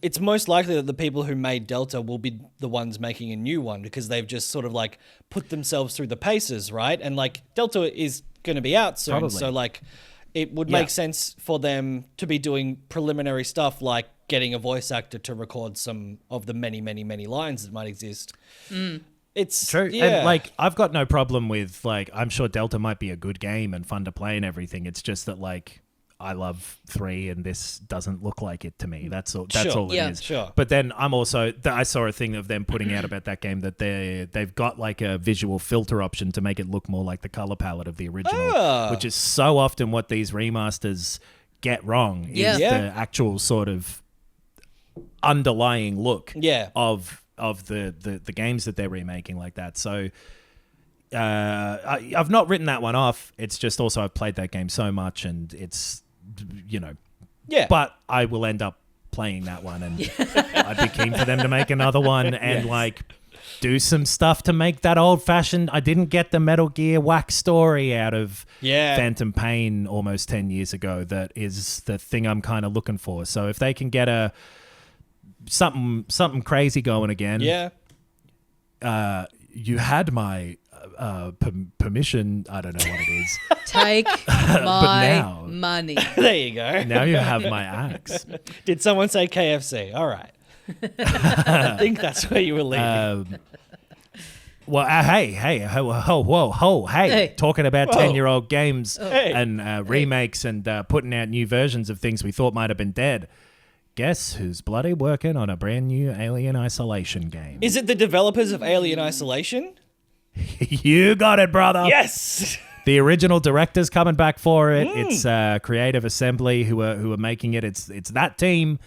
it's most likely that the people who made Delta will be the ones making a new one because they've just sort of like put themselves through the paces, right? And like Delta is going to be out soon. Probably. So like it would make sense for them to be doing preliminary stuff like getting a voice actor to record some of the many, many, many lines that might exist. It's True. Yeah. And like, I've got no problem with like, I'm sure Delta might be a good game and fun to play and everything. It's just that like, I love 3 and this doesn't look like it to me. That's all. That's all it is. Sure. But then I'm also I saw a thing of them putting out about that game that they've got like a visual filter option to make it look more like the color palette of the original, which is so often what these remasters get wrong. Is the actual sort of underlying look of the games that they're remaking like that. So I've not written that one off. It's just also I've played that game so much and it's, you know, but I will end up playing that one and I'd be keen for them to make another one and like do some stuff to make that old fashioned. I didn't get the Metal Gear whack story out of Phantom Pain almost 10 years ago. That is the thing I'm kind of looking for. So if they can get something crazy going again, you had my permission. I don't know what it is. Take my money. There you go. Now you have my axe. Did someone say KFC? All right. I think that's where you were leaving. Well, hey, talking about 10-year-old games and remakes and putting out new versions of things we thought might have been dead. Guess who's bloody working on a brand new Alien Isolation game? Is it the developers of Alien Isolation? You got it, brother. Yes. The original director's coming back for it. It's Creative Assembly who are making it. It's that team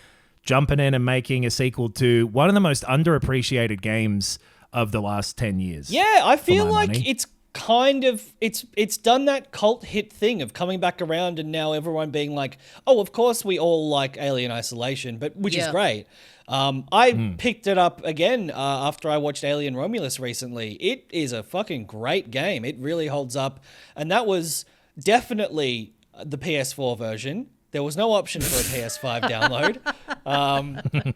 jumping in and making a sequel to one of the most underappreciated games of the last 10 years. Yeah, I feel like money. it's kind of it's done that cult hit thing of coming back around and now everyone being like, oh, of course we all like Alien Isolation, but which is great. I picked it up again after I watched Alien Romulus recently. It is a fucking great game. It really holds up. And that was definitely the PS4 version. There was no option for a PS5 download.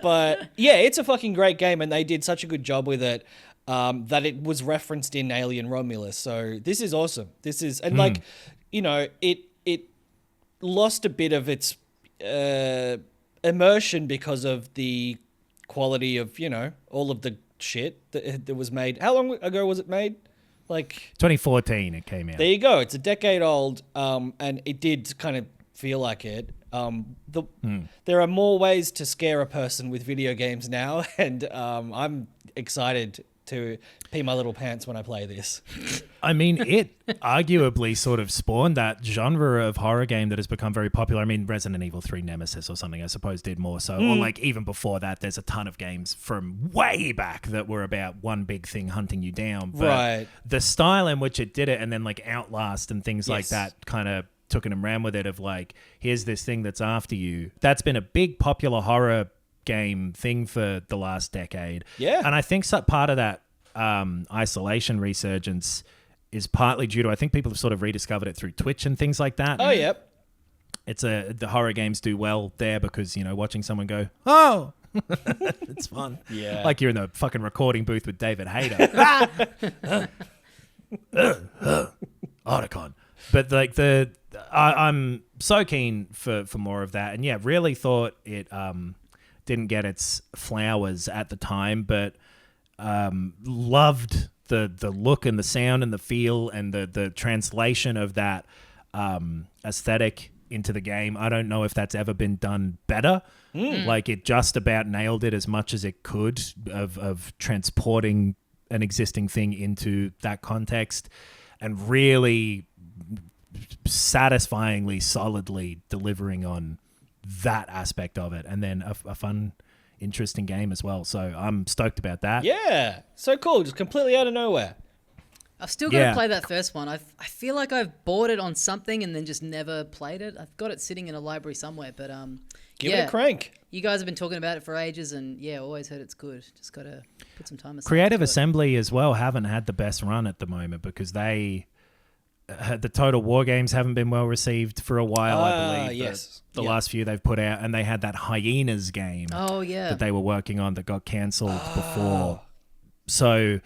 But yeah, it's a fucking great game and they did such a good job with it that it was referenced in Alien Romulus. So this is awesome. This is, and like, you know, it lost a bit of its immersion because of the quality of, you know, all of the shit that was made. How long ago was it made? Like 2014 it came out. There you go. It's a decade old, and it did kind of feel like it. There are more ways to scare a person with video games now, and I'm excited to pee my little pants when I play this. I mean, it arguably sort of spawned that genre of horror game that has become very popular. I mean, Resident Evil 3 Nemesis or something, I suppose, did more so. Or like even before that, there's a ton of games from way back that were about one big thing hunting you down. But right. The style in which it did it, and then like Outlast and things like that kind of took it and ran with it of like, here's this thing that's after you. That's been a big popular horror game thing for the last decade. Yeah. And I think part of that isolation resurgence is partly due to, I think people have sort of rediscovered it through Twitch and things like that. Oh, yep. The horror games do well there because, watching someone go, oh, it's fun. Yeah. Like you're in the fucking recording booth with David Hayter. Otacon. But like I'm so keen for more of that. And yeah, really thought it didn't get its flowers at the time, but loved the look and the sound and the feel and the translation of that aesthetic into the game. I don't know if that's ever been done better. Like it just about nailed it as much as it could of transporting an existing thing into that context and really satisfyingly, solidly delivering on that aspect of it. And then a fun, interesting game as well. So I'm stoked about that. Yeah. So cool. Just completely out of nowhere. I've still got to play that first one. I feel like I've bought it on something and then just never played it. I've got it sitting in a library somewhere, but Give it a crank. You guys have been talking about it for ages, and always heard it's good. Just got to put some time aside. Creative Assembly as well haven't had the best run at the moment because the Total War games haven't been well received for a while, I believe. Yes. The last few they've put out, and they had that Hyenas game that they were working on that got cancelled before. So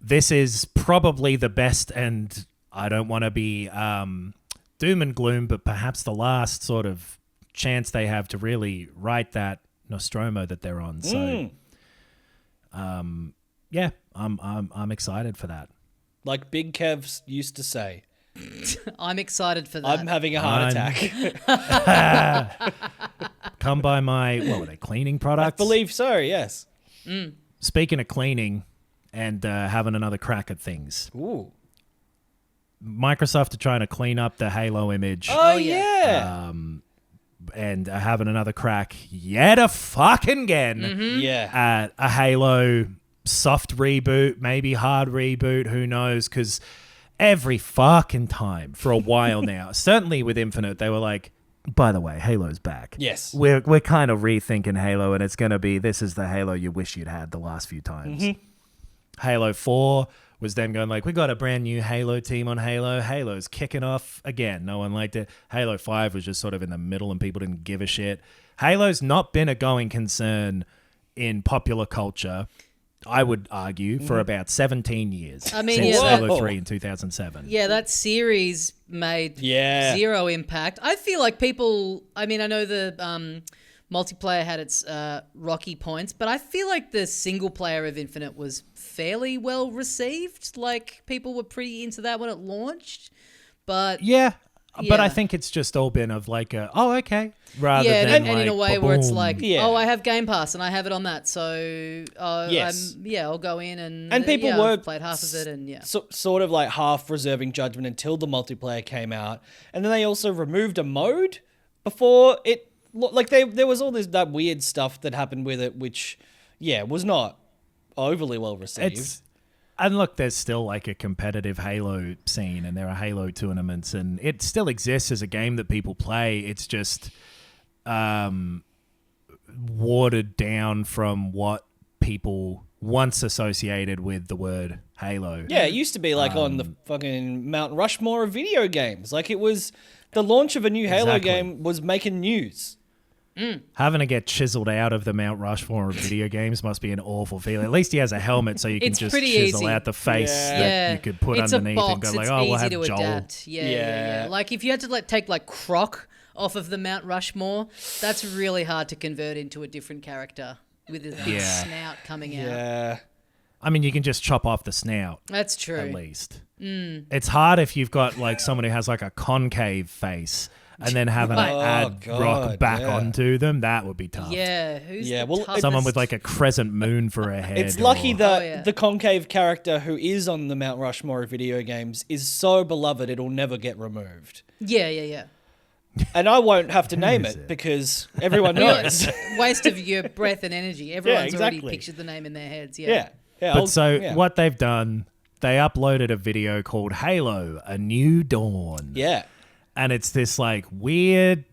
this is probably the best, and I don't want to be doom and gloom, but perhaps the last sort of chance they have to really right that Nostromo that they're on. So, I'm excited for that. Like Big Kev used to say. I'm excited for that. I'm having a heart attack. Come by my, what were they, cleaning products? I believe so, yes. Speaking of cleaning and having another crack at things. Ooh. Microsoft are trying to clean up the Halo image. Oh, yeah. And having another crack yet a fucking again at a Halo soft reboot, maybe hard reboot, who knows, because every fucking time for a while now, certainly with Infinite, they were like, by the way, Halo's back. Yes. We're kind of rethinking Halo, and it's going to be, this is the Halo you wish you'd had the last few times. Halo 4 was them going like, we got a brand new Halo team on Halo. Halo's kicking off again. No one liked it. Halo 5 was just sort of in the middle and people didn't give a shit. Halo's not been a going concern in popular culture, I would argue, for about 17 years. I mean, since Halo 3 in 2007. Yeah, that series made zero impact. I feel like people, I mean, I know the multiplayer had its rocky points, but I feel like the single player of Infinite was fairly well received. Like, people were pretty into that when it launched. But but I think it's just all been of like a, oh, okay. Rather than and like, in a way where it's like, Yeah. oh, I have Game Pass and I have it on that. So, Yes. I'll go in and people were I've played half of it and sort of like half reserving judgment until the multiplayer came out. And then they also removed a mode before it. Like, there was all that weird stuff that happened with it, which, was not overly well received. And look, there's still like a competitive Halo scene and there are Halo tournaments and it still exists as a game that people play. It's just watered down from what people once associated with the word Halo. Yeah, it used to be like on the fucking Mount Rushmore of video games. Like, it was the launch of a new Halo game was making news. Having to get chiseled out of the Mount Rushmore of video games must be an awful feeling. At least he has a helmet so you can just chisel out the face that you could put underneath and go like, oh, we'll have Joel. Adapt. Yeah. Like, if you had to take like Croc off of the Mount Rushmore, that's really hard to convert into a different character with his big snout coming out. Yeah. I mean, you can just chop off the snout. That's true. At least. It's hard if you've got like someone who has like a concave face and then having to add rock back onto them. That would be tough. Yeah. Someone with like a crescent moon for a head. It's lucky that the concave character who is on the Mount Rushmore of video games is so beloved it'll never get removed. Yeah. And I won't have to name it because everyone knows. Waste of your breath and energy. Everyone's already pictured the name in their heads. What they've done, they uploaded a video called Halo, A New Dawn. Yeah. And it's this like weird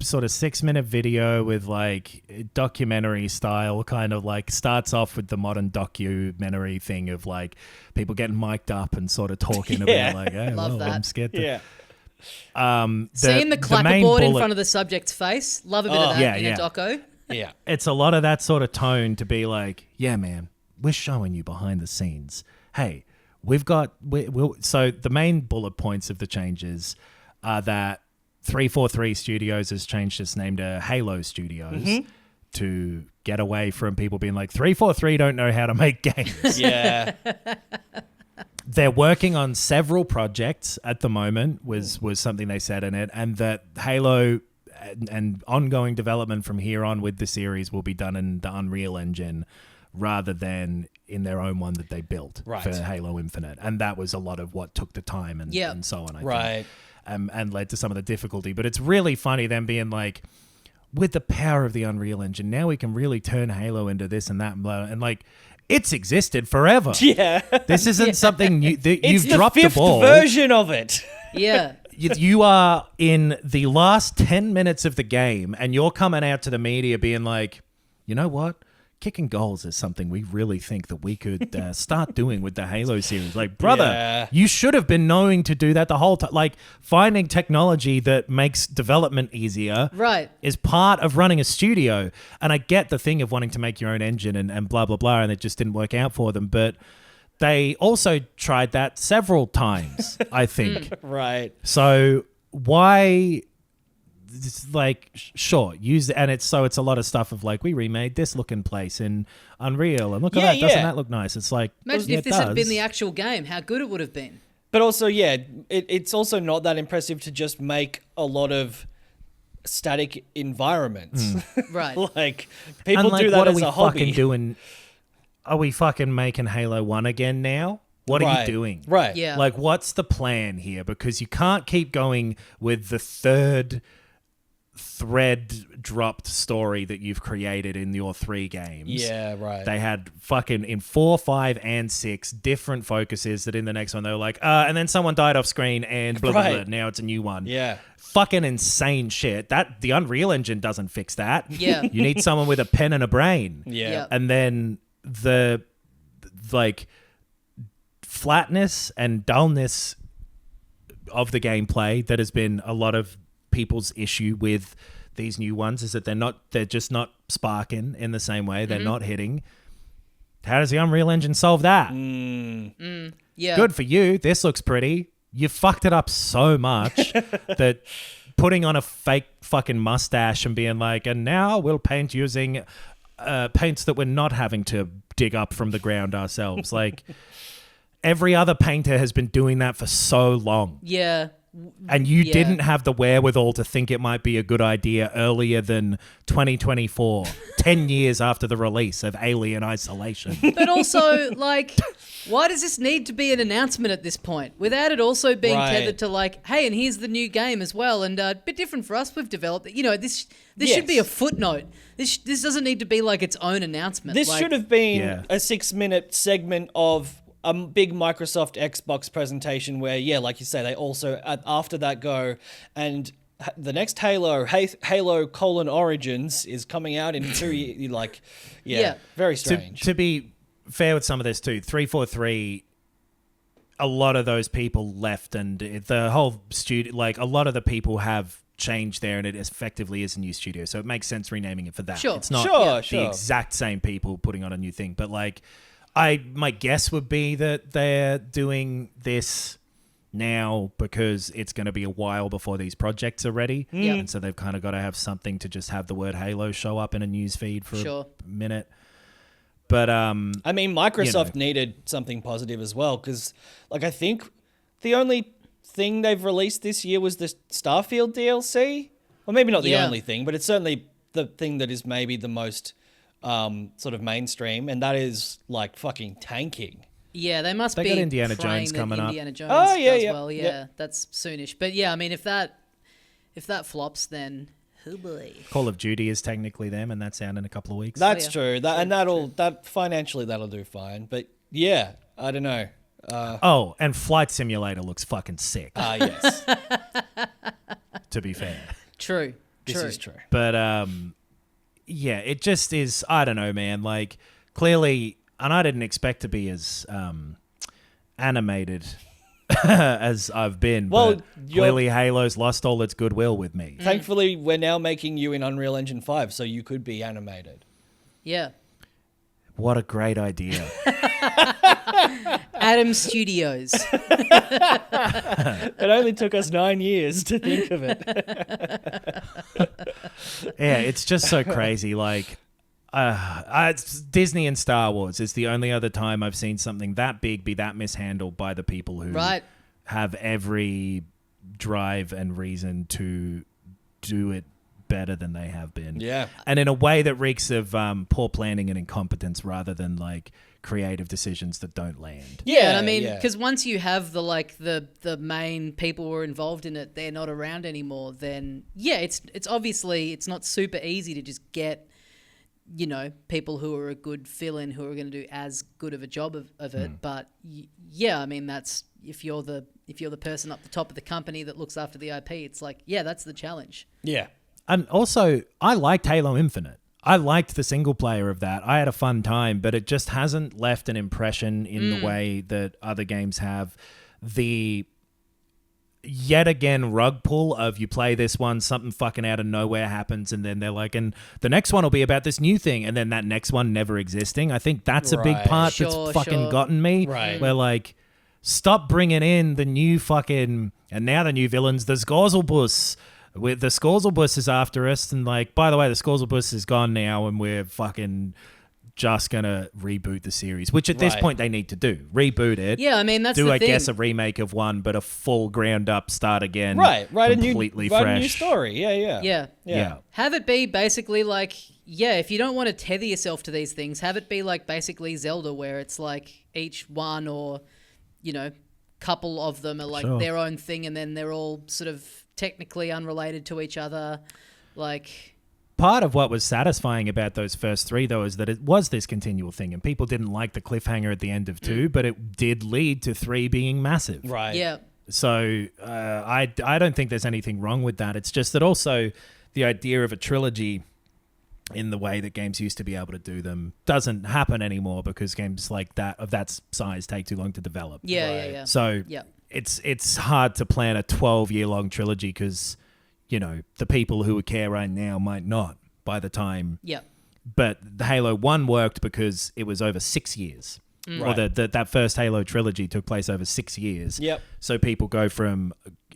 sort of 6-minute video with like documentary style, kind of like starts off with the modern documentary thing of like people getting mic'd up and sort of talking about like, hey, Love that. I'm scared to... Yeah. Seeing the main clapperboard in bullet- front of the subject's face. Love a bit of that in a doco. Yeah. It's a lot of that sort of tone to be like, yeah, man, we're showing you behind the scenes. Hey, so the main bullet points of the changes are that 343 Studios has changed its name to Halo Studios to get away from people being like, 343 don't know how to make games. Yeah. They're working on several projects at the moment, was something they said in it, and that Halo and ongoing development from here on with the series will be done in the Unreal Engine rather than in their own one that they built for Halo Infinite. And that was a lot of what took the time and so on, I think. And led to some of the difficulty. But it's really funny them being like, with the power of the Unreal Engine, now we can really turn Halo into this and that and blah. And like, it's existed forever. Yeah. This isn't something new. You've It's dropped the the fifth ball. version of it. Yeah. You are in the last 10 minutes of the game and you're coming out to the media being like, you know what? Kicking goals is something we really think that we could start doing with the Halo series. Like, brother, you should have been knowing to do that the whole time. Like, finding technology that makes development easier is part of running a studio. And I get the thing of wanting to make your own engine and blah, blah, blah, and it just didn't work out for them. But they also tried that several times, I think. Right. So why... It's like, sure, use it, and it's a lot of stuff of like, we remade this looking place in Unreal, and look at that, doesn't that look nice? It's like, imagine if this had been the actual game, how good it would have been. But also, it's also not that impressive to just make a lot of static environments. Right. Like, people like, do that what as are we a hobby. fucking doing? Are we fucking making Halo 1 again now? What are you doing? Right. Yeah. Like, what's the plan here? Because you can't keep going with the third thread dropped story that you've created in your 3 games. Yeah, right. They had fucking in 4, 5, and 6 different focuses that in the next one they were like, and then someone died off screen and blah, blah, blah. Now it's a new one. Yeah. Fucking insane shit. That the Unreal Engine doesn't fix that. Yeah. You need someone with a pen and a brain. Yeah. And then the like flatness and dullness of the gameplay that has been a lot of people's issue with these new ones is that they're just not sparking in the same way. They're not hitting. How does the Unreal Engine solve that? Yeah. Good for you. This looks pretty. You fucked it up so much that putting on a fake fucking mustache and being like, and now we'll paint using paints that we're not having to dig up from the ground ourselves. Like, every other painter has been doing that for so long. Yeah. And you didn't have the wherewithal to think it might be a good idea earlier than 2024, 10 years after the release of Alien Isolation. But also, like, why does this need to be an announcement at this point? Without it also being tethered to like, hey, and here's the new game as well. And a bit different for us, we've developed it. You know, this should be a footnote. This doesn't need to be like its own announcement. This should have been a 6-minute segment of a big Microsoft Xbox presentation where, like you say, they also, after that go, and the next Halo Origins is coming out in 2 years. Like, very strange. To be fair with some of this too, 343, a lot of those people left and the whole studio, like a lot of the people have changed there and it effectively is a new studio. So it makes sense renaming it for that. Sure. It's not the exact same people putting on a new thing, but like, my guess would be that they're doing this now because it's going to be a while before these projects are ready. And so they've kind of got to have something to just have the word Halo show up in a news feed for a minute. But I mean, Microsoft needed something positive as well because, like, I think the only thing they've released this year was the Starfield DLC. Well, maybe not the only thing, but it's certainly the thing that is maybe the most sort of mainstream, and that is like fucking tanking. Yeah, they must be. They got Indiana Jones coming up. Indiana Jones does well. Yeah, that's soonish. But yeah, I mean, if that flops, then oh boy. Call of Duty is technically them, and that's out in a couple of weeks. That's true. That financially that'll do fine. But yeah, I don't know. And Flight Simulator looks fucking sick. Yes. To be fair. True. This is true. But yeah, it just is. I don't know, man. Like clearly, and I didn't expect to be as animated as I've been. Well, but clearly, Halo's lost all its goodwill with me. Thankfully, we're now making you in Unreal Engine 5, so you could be animated. Yeah. What a great idea. Adam Studios. It only took us 9 years to think of it. Yeah, it's just so crazy. Like, it's Disney and Star Wars is the only other time I've seen something that big be that mishandled by the people who have every drive and reason to do it better than they have been. Yeah. And in a way that reeks of poor planning and incompetence rather than like creative decisions that don't land. Yeah, and I mean, because once you have the main people who are involved in it, they're not around anymore, then it's obviously it's not super easy to just get, you know, people who are a good fill-in who are going to do as good of a job of it. But I mean, that's if you're the person up the top of the company that looks after the IP, it's like, that's the challenge. Yeah. And also, I liked Halo Infinite. I liked the single player of that. I had a fun time, but it just hasn't left an impression in the way that other games have. The yet again rug pull of you play this one, something fucking out of nowhere happens, and then they're like, and the next one will be about this new thing, and then that next one never existing. I think that's a big part that's fucking gotten me. Right. Where like, stop bringing in the new fucking, and now the new villains, the Scorzlebus. With the Scorzlebus is after us, and like, by the way, the Scorzlebus is gone now, and we're fucking just gonna reboot the series, which at this point they need to do. Reboot it. Yeah, I mean, that's do the I thing. guess a remake of one, but a full ground up start again. Right. Completely fresh. Write a new story. Yeah. Have it be basically like, if you don't want to tether yourself to these things, have it be like basically Zelda, where it's like each one or, you know, couple of them are like their own thing, and then they're all sort of technically unrelated to each other. Like, part of what was satisfying about those first three, though, is that it was this continual thing, and people didn't like the cliffhanger at the end of 2, but it did lead to 3 being massive. Right. Yeah. So I don't think there's anything wrong with that. It's just that also the idea of a trilogy in the way that games used to be able to do them doesn't happen anymore, because games like that of that size take too long to develop. Yeah. So it's hard to plan a 12-year-long trilogy, because, you know, the people who would care right now might not by the time. Yeah. But the Halo 1 worked because it was over 6 years. Or that first Halo trilogy took place over 6 years. Yep. So people go from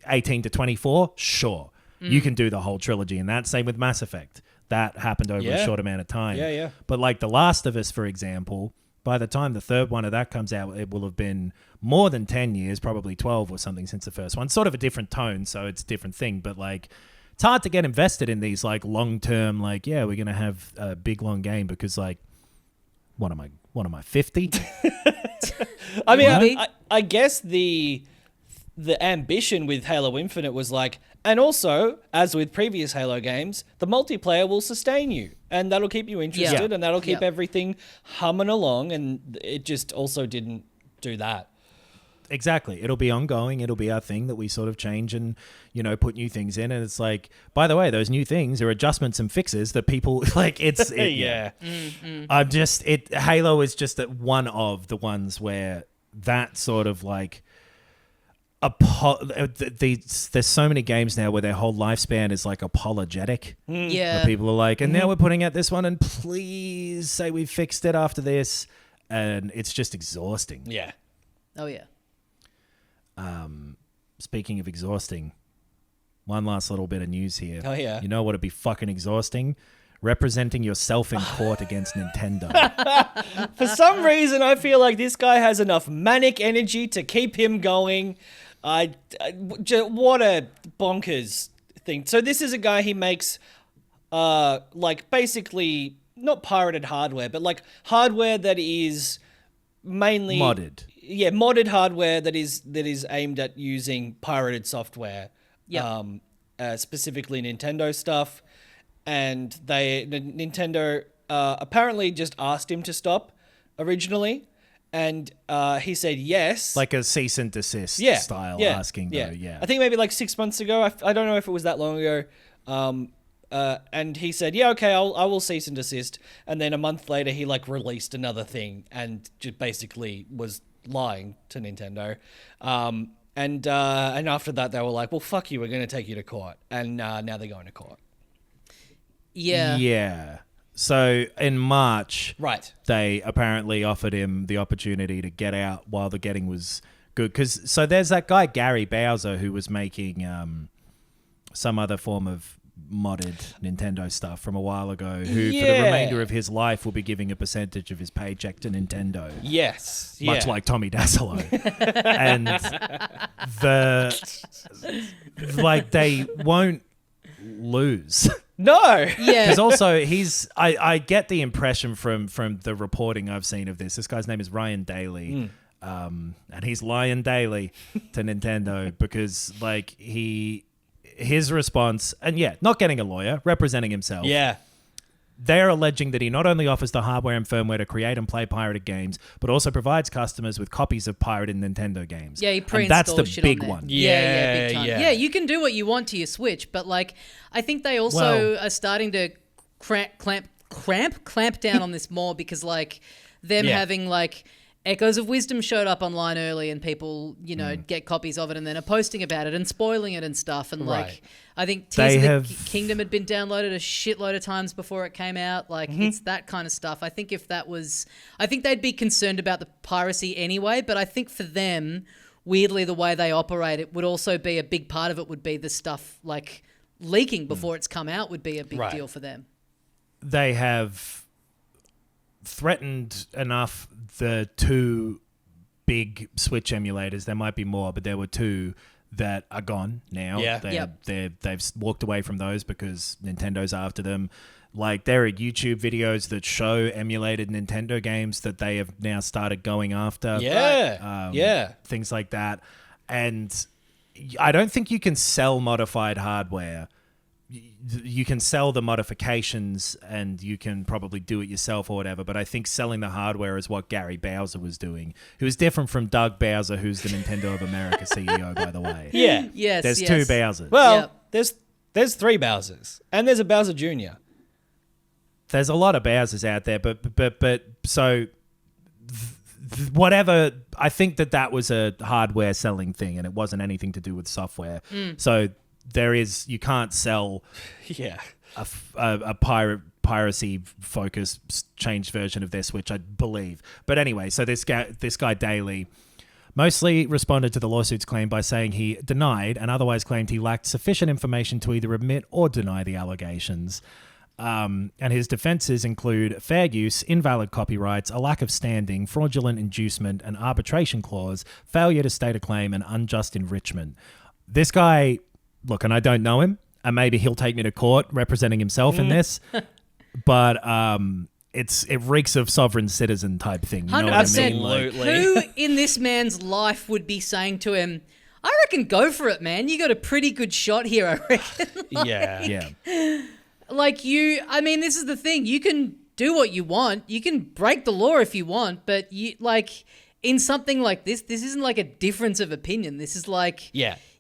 18 to 24, sure. You can do the whole trilogy, and that same with Mass Effect. That happened over a short amount of time. Yeah. But like The Last of Us, for example, by the time the third one of that comes out, it will have been more than 10 years, probably 12 or something since the first one. Sort of a different tone, so it's a different thing. But like, it's hard to get invested in these like long-term, like, we're going to have a big, long game, because like, what am I 50? I mean, I guess the ambition with Halo Infinite was like, and also, as with previous Halo games, the multiplayer will sustain you, and that'll keep you interested, and that'll keep everything humming along, and it just also didn't do that. Exactly. It'll be ongoing. It'll be our thing that we sort of change and, you know, put new things in. And it's like, by the way, those new things are adjustments and fixes that people like. Halo is just one of the ones where that sort of like there's so many games now where their whole lifespan is like apologetic. Where people are like, and now we're putting out this one, and please say we fixed it after this, and it's just exhausting. Yeah. Oh yeah. Speaking of exhausting, one last little bit of news here. Oh yeah. You know what would be fucking exhausting? Representing yourself in court against Nintendo. For some reason, I feel like this guy has enough manic energy to keep him going. What a bonkers thing. So this is a guy, he makes like basically not pirated hardware, but like hardware that is mainly modded. Yeah, modded hardware that is aimed at using pirated software. Yeah. Specifically Nintendo stuff. And Nintendo apparently just asked him to stop originally, and he said yes. Like a cease and desist style asking, though. Yeah. I think maybe like 6 months ago. I don't know if it was that long ago. and he said, yeah, okay, I will cease and desist. And then a month later, he like released another thing and just basically was lying to Nintendo. And after that, they were like, well, fuck you, we're going to take you to court. And now they're going to court. Yeah. Yeah. So in March, Right. they apparently offered him the opportunity to get out while the getting was good. So there's that guy, Gary Bowser, who was making some other form of modded Nintendo stuff from a while ago, who for the remainder of his life will be giving a percentage of his paycheck to Nintendo. Yes. Much like Tommy Dassolo. And they won't lose. No. Yeah. Because also I get the impression from the reporting I've seen of this. This guy's name is Ryan Daly. And he's lying daily to Nintendo because like his response, and not getting a lawyer, representing himself. Yeah. They're alleging that he not only offers the hardware and firmware to create and play pirated games, but also provides customers with copies of pirated Nintendo games. Yeah, he pre-installs that's the shit big on there. one. Yeah, big time. Yeah. Yeah, you can do what you want to your Switch, but like, I think they also are starting to clamp down on this more because like them having like Echoes of Wisdom showed up online early and people, get copies of it and then are posting about it and spoiling it and stuff. And like, I think Tears of the Kingdom had been downloaded a shitload of times before it came out. Like, it's that kind of stuff. I think I think they'd be concerned about the piracy anyway, but I think for them, weirdly, the way they operate, it would also be a big part of it would be the stuff like leaking before it's come out would be a big deal for them. They have threatened enough the two big Switch emulators. There might be more, but there were two that are gone now. Yeah. They've walked away from those because Nintendo's after them. Like, there are YouTube videos that show emulated Nintendo games that they have now started going after. Yeah. Things like that. And I don't think you can sell modified hardware. You can sell the modifications and you can probably do it yourself or whatever, but I think selling the hardware is what Gary Bowser was doing, who is different from Doug Bowser, who's the Nintendo of America CEO, by the way. Yeah. Yes. There's two Bowsers. Well, there's three Bowsers and there's a Bowser Jr. There's a lot of Bowsers out there, but so whatever, I think that was a hardware selling thing and it wasn't anything to do with software. So you can't sell a piracy focused changed version of their Switch, I believe. But anyway, so this guy Daly mostly responded to the lawsuit's claim by saying he denied and otherwise claimed he lacked sufficient information to either admit or deny the allegations. And his defenses include fair use, invalid copyrights, a lack of standing, fraudulent inducement, an arbitration clause, failure to state a claim, and unjust enrichment. This guy, look, and I don't know him, and maybe he'll take me to court representing himself in this, but it reeks of sovereign citizen type thing. You know what I mean? Absolutely. Who in this man's life would be saying to him, I reckon go for it, man. You got a pretty good shot here, I reckon. Yeah. This is the thing. You can do what you want. You can break the law if you want, but in something like this isn't like a difference of opinion. This is like...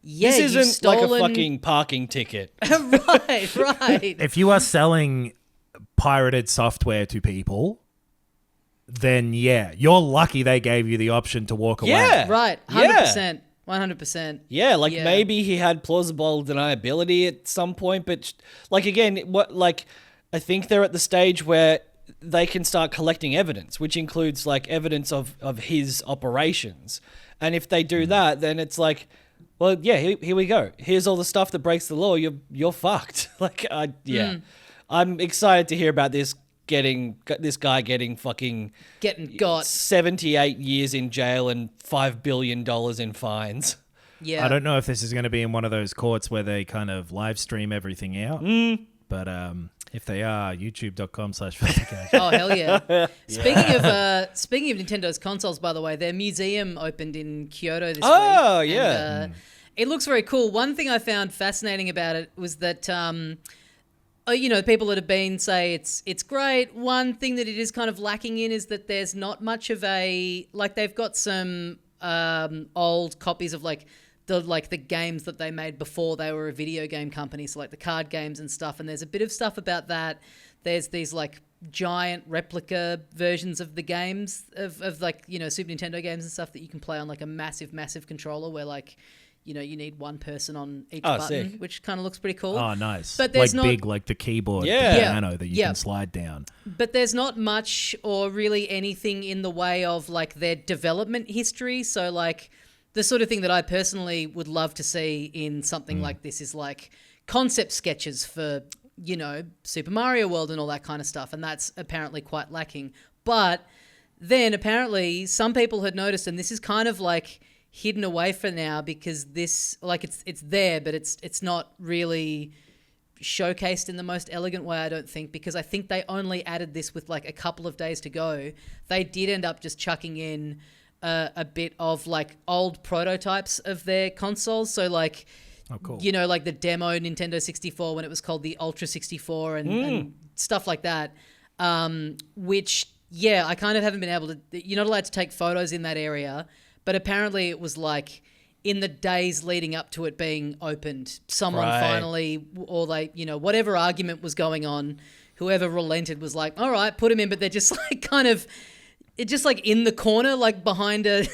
This isn't like a fucking parking ticket. Right. If you are selling pirated software to people, then you're lucky they gave you the option to walk away. Yeah. Right. 100%. 100%. Yeah, maybe he had plausible deniability at some point, but I think they're at the stage where they can start collecting evidence, which includes like evidence of his operations. And if they do that, then it's like, well, here we go. Here's all the stuff that breaks the law. You're fucked. I'm excited to hear about this guy getting got 78 years in jail and $5 billion in fines. Yeah. I don't know if this is going to be in one of those courts where they kind of live stream everything out. But if they are, youtube.com/verification. Oh, hell yeah. Speaking of Nintendo's consoles, by the way, their museum opened in Kyoto this week. Oh, yeah. And, it looks very cool. One thing I found fascinating about it was that, people that have been say it's great. One thing that it is kind of lacking in is that there's not much of they've got some old copies of like the games that they made before they were a video game company, so like the card games and stuff. And there's a bit of stuff about that. There's these like giant replica versions of the games of like, you know, Super Nintendo games and stuff that you can play on like a massive controller where like, you know, you need one person on each button, sick. which kind of looks pretty cool. Oh, nice. But there's like not big, like the keyboard, Yeah. the piano that you Yeah. can slide down. But there's not much or really anything in the way of like their development history. So like the sort of thing that I personally would love to see in something like this is like concept sketches for, you know, Super Mario World and all that kind of stuff. And that's apparently quite lacking. But then apparently some people had noticed, and this is kind of like hidden away for now because this, like it's there, but it's not really showcased in the most elegant way, I don't think, because I think they only added this with like a couple of days to go. They did end up just chucking in a bit of like old prototypes of their consoles. So like, Oh, cool. you know, like the demo Nintendo 64 when it was called the Ultra 64 and stuff like that, which, yeah, I kind of haven't been able to, you're not allowed to take photos in that area, but apparently it was like in the days leading up to it being opened, someone Right. finally, or like, you know, whatever argument was going on, whoever relented was like, all right, put them in, but they're just like kind of, it's just like in the corner, like behind a,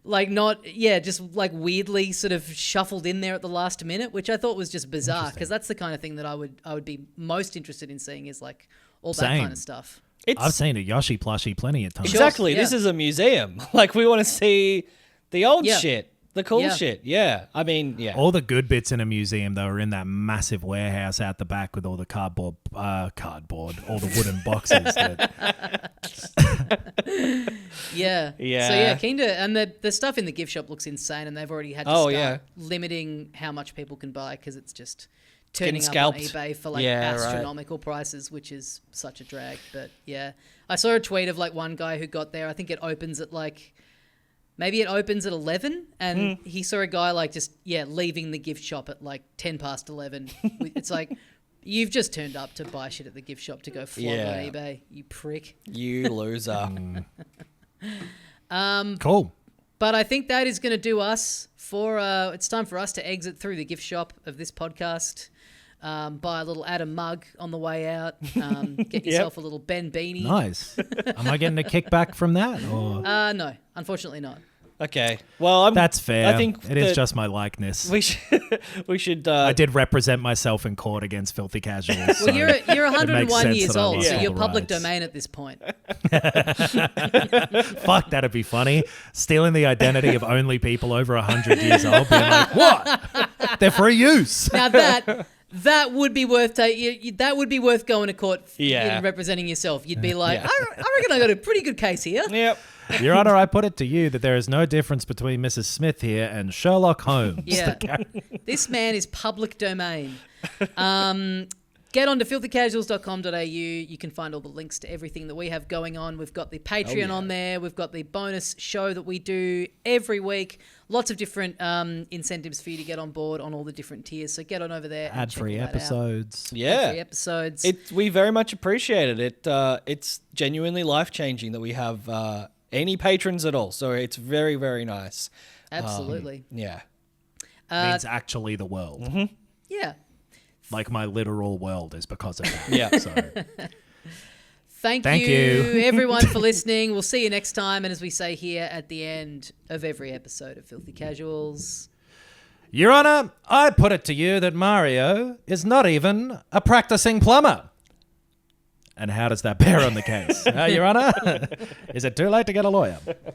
like not, yeah, just like weirdly sort of shuffled in there at the last minute, which I thought was just bizarre because that's the kind of thing that I would be most interested in seeing is like all that Same. kind of stuff. I've seen a Yoshi plushie plenty of times. Exactly. Yeah. This is a museum. Like, we want to see the old Yeah. shit, the cool Yeah. shit. Yeah. I mean, yeah. All the good bits in a museum, though, are in that massive warehouse out the back with all the cardboard, all the wooden boxes. Yeah. Yeah. So yeah, keen to, and the stuff in the gift shop looks insane, and they've already had to start limiting how much people can buy because it's just turning up on scalped. eBay for like Yeah, right. astronomical prices, which is such a drag. But yeah, I saw a tweet of like one guy who got there. I think it opens at like, maybe it opens at 11, and he saw a guy like just leaving the gift shop at like 11:10. It's like, you've just turned up to buy shit at the gift shop to go flog Yeah. on eBay, you prick. You loser. Cool. But I think that is going to do us for, it's time for us to exit through the gift shop of this podcast. Buy a little Adam mug on the way out. Get yourself a little Ben beanie. Nice. Am I getting a kickback from that? Or? No, unfortunately not. Okay. Well, That's fair. I think it is that just my likeness. we should. I did represent myself in court against filthy casuals. Well, so you're it makes 101 sense years that I old, lost so all you're the public rights. domain at this point. Fuck, that'd be funny. Stealing the identity of only people over 100 years old, being like, what? They're free use. Now that would be worth that would be worth going to court and representing yourself. You'd be like, I reckon I got a pretty good case here. Yep. Your Honor, I put it to you that there is no difference between Mrs. Smith here and Sherlock Holmes. Yeah. This man is public domain. Get on to filthycasuals.com.au. You can find all the links to everything that we have going on. We've got the Patreon on there. We've got the bonus show that we do every week. Lots of different incentives for you to get on board on all the different tiers. So get on over there. and check Ad-free all that out. episodes. Yeah. Ad-free episodes. We very much appreciate it. It's genuinely life-changing that we have any patrons at all. So it's very, very nice. Absolutely. Yeah. Means actually the world. Yeah. Like my literal world is because of that. Yeah. So Thank Thank you, you. everyone, for listening. We'll see you next time. And as we say here at the end of every episode of Filthy Casuals, Your Honor, I put it to you that Mario is not even a practicing plumber. And how does that bear on the case? Your Honor, is it too late to get a lawyer?